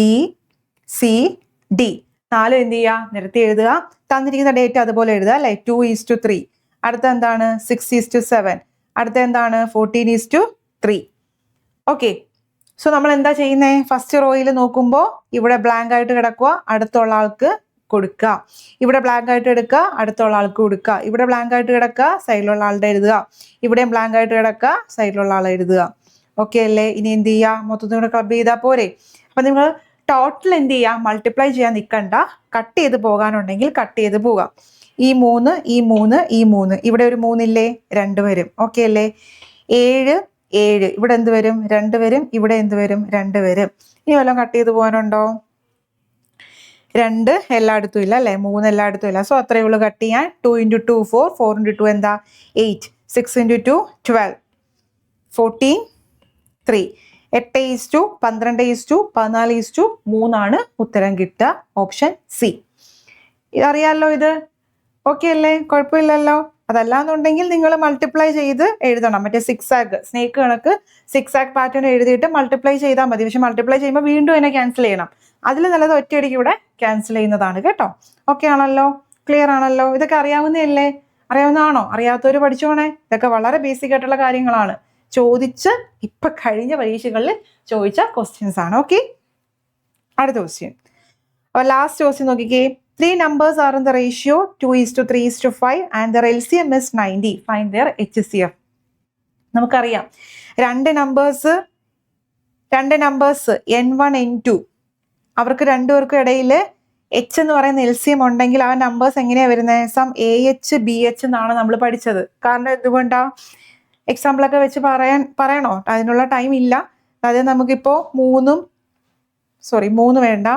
4 എന്ത് ചെയ്യുക? നിരത്തി എഴുതുക. തന്നിരിക്കുന്ന ഡേറ്റ് അതുപോലെ എഴുതുക അല്ലേ? 2:3. അടുത്ത എന്താണ്? 6:7. അടുത്ത എന്താണ്? 14:3. ഓക്കെ. സോ നമ്മൾ എന്താ ചെയ്യുന്നത്? ഫസ്റ്റ് റോയിൽ നോക്കുമ്പോൾ ഇവിടെ ബ്ലാങ്ക് ആയിട്ട് കിടക്കുക, അടുത്തുള്ള ആൾക്ക് കൊടുക്കുക. ഇവിടെ ബ്ലാങ്ക് ആയിട്ട് എടുക്കുക, അടുത്തുള്ള ആൾക്ക് കൊടുക്കുക. ഇവിടെ ബ്ലാങ്ക് ആയിട്ട് കിടക്കുക, സൈഡിലുള്ള ആളുടെ എഴുതുക. ഇവിടെയും ബ്ലാങ്ക് ആയിട്ട് കിടക്കുക, സൈഡിലുള്ള ആളെ എഴുതുക. ഓക്കെ അല്ലേ? ഇനി എന്ത് ചെയ്യുക? മൊത്തത്തിൽ കൂടെ ക്ലബ് ചെയ്താൽ പോരെ? അപ്പൊ നിങ്ങൾ ടോട്ടൽ എന്ത് ചെയ്യുക? മൾട്ടിപ്ലൈ ചെയ്യാൻ നിൽക്കണ്ട. കട്ട് ചെയ്ത് പോകാനുണ്ടെങ്കിൽ കട്ട് ചെയ്ത് പോകാം. ഈ 3 ഈ 3 ഈ 3, ഇവിടെ ഒരു 3 ഇല്ലേ? 2 വരും. ഓക്കെ അല്ലേ? 7 7, ഇവിടെ എന്ത് വരും? 2 വരും. ഇവിടെ എന്ത് വരും? 2 വരും. ഇനി വല്ലതും കട്ട് ചെയ്ത് പോകാനുണ്ടോ? 2 എല്ലായിടത്തും ഇല്ല അല്ലേ? 3 എല്ലായിടത്തും ഇല്ല. സോ അത്രയേ ഉള്ളൂ കട്ട് ചെയ്യാൻ. 2 × 2 4, 4 × 2 എന്താ? 8, 6 × 2 12, 14 3. 8:12:14:3 ആണ് ഉത്തരം കിട്ടുക. Option C. ഇതറിയാലോ ഇത്? ഓക്കെ അല്ലേ? കുഴപ്പമില്ലല്ലോ. അതല്ലാന്നുണ്ടെങ്കിൽ നിങ്ങൾ മൾട്ടിപ്ലൈ ചെയ്ത് എഴുതണം. മറ്റേ 6 ആഗ് സ്നേക്ക് കണക്ക് 6 ആഗ് പാറ്റേൺ എഴുതിയിട്ട് മൾട്ടിപ്ലൈ ചെയ്താൽ മതി. പക്ഷെ മൾട്ടിപ്ലൈ ചെയ്യുമ്പോൾ വീണ്ടും അതിനെ ക്യാൻസൽ ചെയ്യണം. അതിൽ നല്ലത് ഒറ്റയടിക്ക് ഇവിടെ ക്യാൻസൽ ചെയ്യുന്നതാണ് കേട്ടോ. ഓക്കെ ആണല്ലോ? ക്ലിയർ ആണല്ലോ? ഇതൊക്കെ അറിയാവുന്നതല്ലേ? അറിയാവുന്നതാണോ? അറിയാത്തവർ പഠിച്ചോണേ. ഇതൊക്കെ വളരെ ബേസിക് ആയിട്ടുള്ള കാര്യങ്ങളാണ്. ചോദിച്ച് ഇപ്പൊ കഴിഞ്ഞ പരീക്ഷകളിൽ ചോദിച്ച ക്വസ്റ്റ്യൻസ് ആണ്. ഓക്കെ, അടുത്ത ക്വസ്റ്റ്യൻ. അപ്പോൾ ലാസ്റ്റ് ക്വസ്റ്റ്യൻ നോക്കിക്കേ. 3 numbers are in the ratio 2:3:5 and their LCM is 90. Find their HCF. നമുക്കറിയാം രണ്ട് നമ്പേഴ്സ് N1 N2 അവർക്ക് രണ്ടുപേർക്കും ഇടയിൽ H എന്ന് പറയുന്ന LCM ഉണ്ടെങ്കിൽ ആ നമ്പേഴ്സ് എങ്ങനെയാ വരുന്നത്? സം AH BH എന്നാണ് നമ്മൾ പഠിച്ചത്. കാരണം എന്തുകൊണ്ടാ? എക്സാമ്പിളൊക്കെ വെച്ച് പറയണോ? അതിനുള്ള ടൈം ഇല്ല. അതായത് നമുക്കിപ്പോൾ 3 വേണ്ട,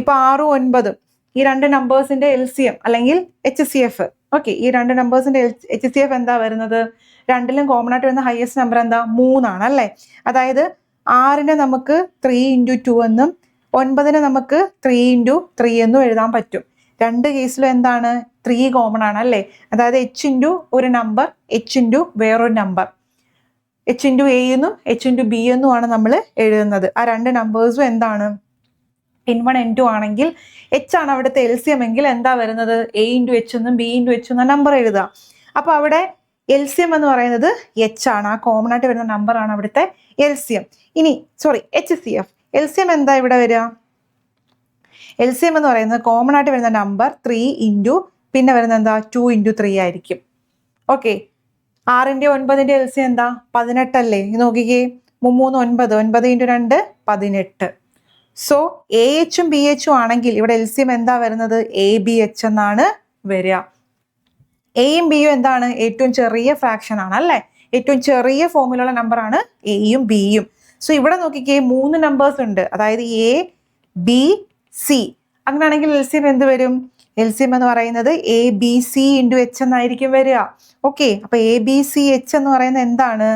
ഇപ്പൊ 6 9 ഈ രണ്ട് നമ്പേഴ്സിന്റെ LCM അല്ലെങ്കിൽ HCF. ഓക്കെ, ഈ രണ്ട് നമ്പേഴ്സിന്റെ HCF എന്താ വരുന്നത്? രണ്ടിലും കോമൺ ആയിട്ട് വരുന്ന ഹയസ്റ്റ് നമ്പർ എന്താ? 3 ആണ് അല്ലേ? അതായത് 6നെ നമുക്ക് 3 × 2 എന്നും 9നെ നമുക്ക് 3 × 3 എന്നും എഴുതാൻ പറ്റും. രണ്ട് കേസിലും എന്താണ്? 3 കോമൺ ആണ് അല്ലേ? അതായത് H × ഒരു നമ്പർ, H × വേറൊരു നമ്പർ, H × A എന്നും H × B എന്നും ആണ് നമ്മൾ എഴുതുന്നത്. ആ രണ്ട് നമ്പേഴ്സും എന്താണ്? N1 N2 ആണെങ്കിൽ H ആണ് അവിടുത്തെ LCM എങ്കിൽ എന്താ വരുന്നത്? A ഇൻറ്റു എച്ച് എന്നും B ഇൻറ്റു എച്ച് എന്ന നമ്പർ എഴുതുക. അപ്പോൾ അവിടെ LCM എന്ന് പറയുന്നത് H ആണ്. ആ കോമൺ ആയിട്ട് വരുന്ന നമ്പർ ആണ് അവിടുത്തെ LCM. ഇനി HCF. LCM എന്താ ഇവിടെ വരിക? LCM എന്ന് പറയുന്നത് കോമൺ ആയിട്ട് വരുന്ന നമ്പർ 3 ഇൻറ്റു പിന്നെ വരുന്നത് എന്താ? 2 ഇൻറ്റു 3 ആയിരിക്കും. ഓക്കെ, 6ന്റെ 9ന്റെ LCM എന്താ? 18 അല്ലേ? നോക്കിക്കേ, 3 9, 9 ഇൻറ്റു 2 18. സോ AHും BHും ആണെങ്കിൽ ഇവിടെ LCM എന്താ വരുന്നത്? ABH എന്നാണ് വരിക. എയും ബിയും എന്താണ്? ഏറ്റവും ചെറിയ ഫ്രാക്ഷൻ ആണ് അല്ലേ? ഏറ്റവും ചെറിയ ഫോമിലുള്ള നമ്പറാണ് എയും ബിയും. സോ ഇവിടെ നോക്കിക്കേ, 3 നമ്പേഴ്സ് ഉണ്ട്, അതായത് A B C. അങ്ങനെയാണെങ്കിൽ LCM എന്ത് വരും? LCM എന്ന് പറയുന്നത് ABC ഇൻറ്റു H എന്നായിരിക്കും വരിക. ഓക്കെ, അപ്പൊ ABCH എന്ന് പറയുന്നത് എന്താണ്?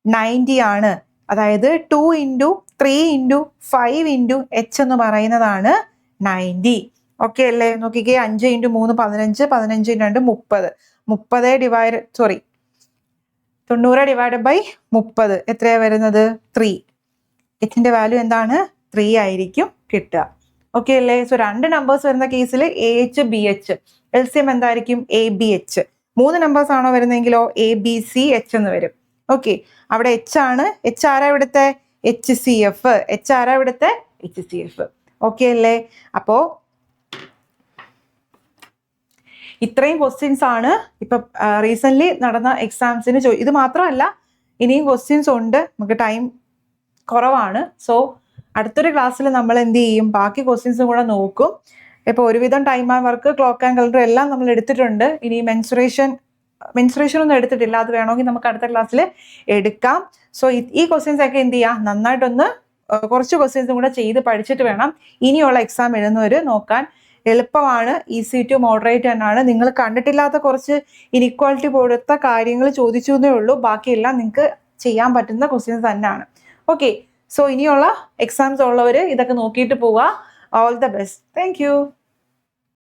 90 ആണ്. അതായത് 2 ഇൻറ്റു 3 ഇൻറ്റു 5 ഇൻറ്റു H എന്ന് പറയുന്നതാണ് 90. ഓക്കെ അല്ലേ? നോക്കിക്കേ, 5 ഇൻറ്റു 3 15, 15 ഇൻറ്റു 2 30. 90 ഡിവൈഡ് ബൈ 30 എത്രയാണ് വരുന്നത്? 3. എച്ചിന്റെ വാല്യൂ എന്താണ്? 3 ആയിരിക്കും കിട്ടുക. ഓക്കെ അല്ലേ? സോ 2 നമ്പേഴ്സ് വരുന്ന കേസിൽ AH BH, LCM എന്തായിരിക്കും? ABH. 3 നമ്പേഴ്സ് ആണോ വരുന്നെങ്കിലോ ABCH എന്ന് വരും. ഓക്കെ, അവിടെ H ആണ്. H ആരാ ഇവിടുത്തെ? HCF. H ആരാ ഇവിടുത്തെ? HCF. ഓക്കെ അല്ലേ? അപ്പോ ഇത്രയും ക്വസ്റ്റ്യൻസ് ആണ് ഇപ്പൊ റീസെന്റ് നടന്ന എക്സാംസിന് ഇത് മാത്രമല്ല, ഇനിയും ക്വസ്റ്റ്യൻസ് ഉണ്ട്. നമുക്ക് ടൈം കുറവാണ്. സോ അടുത്തൊരു ക്ലാസ്സിൽ നമ്മൾ എന്ത് ചെയ്യും? ബാക്കി ക്വസ്റ്റ്യൻസും കൂടെ നോക്കും. ഇപ്പോൾ ഒരുവിധം time and work, clock and calendar എല്ലാം നമ്മൾ എടുത്തിട്ടുണ്ട്. ഇനി മെൻസുറേഷൻ ഒന്നും എടുത്തിട്ടില്ല. അത് വേണമെങ്കിൽ നമുക്ക് അടുത്ത ക്ലാസ്സിൽ എടുക്കാം. സോ ഈ ക്വസ്റ്റ്യൻസ് ഒക്കെ എന്ത് ചെയ്യുക? നന്നായിട്ടൊന്ന് കുറച്ച് ക്വസ്റ്റ്യൻസും കൂടെ ചെയ്ത് പഠിച്ചിട്ട് വേണം ഇനിയുള്ള എക്സാം എഴുതുന്നവർ നോക്കാൻ. എളുപ്പമാണ്, ഈസി ടു മോഡറേറ്റ് തന്നെയാണ്. നിങ്ങൾ കണ്ടിട്ടില്ലാത്ത കുറച്ച് ഇനിക്വാളിറ്റി പോലത്തെ കാര്യങ്ങൾ ചോദിച്ചു എന്നേ ഉള്ളൂ. ബാക്കിയെല്ലാം നിങ്ങൾക്ക് ചെയ്യാൻ പറ്റുന്ന ക്വസ്റ്റ്യൻസ് തന്നെയാണ്. ഓക്കെ, സോ ഇനിയുള്ള എക്സാംസ് ഉള്ളവർ ഇതൊക്കെ നോക്കിയിട്ട് പോവുക. All the best. Thank you.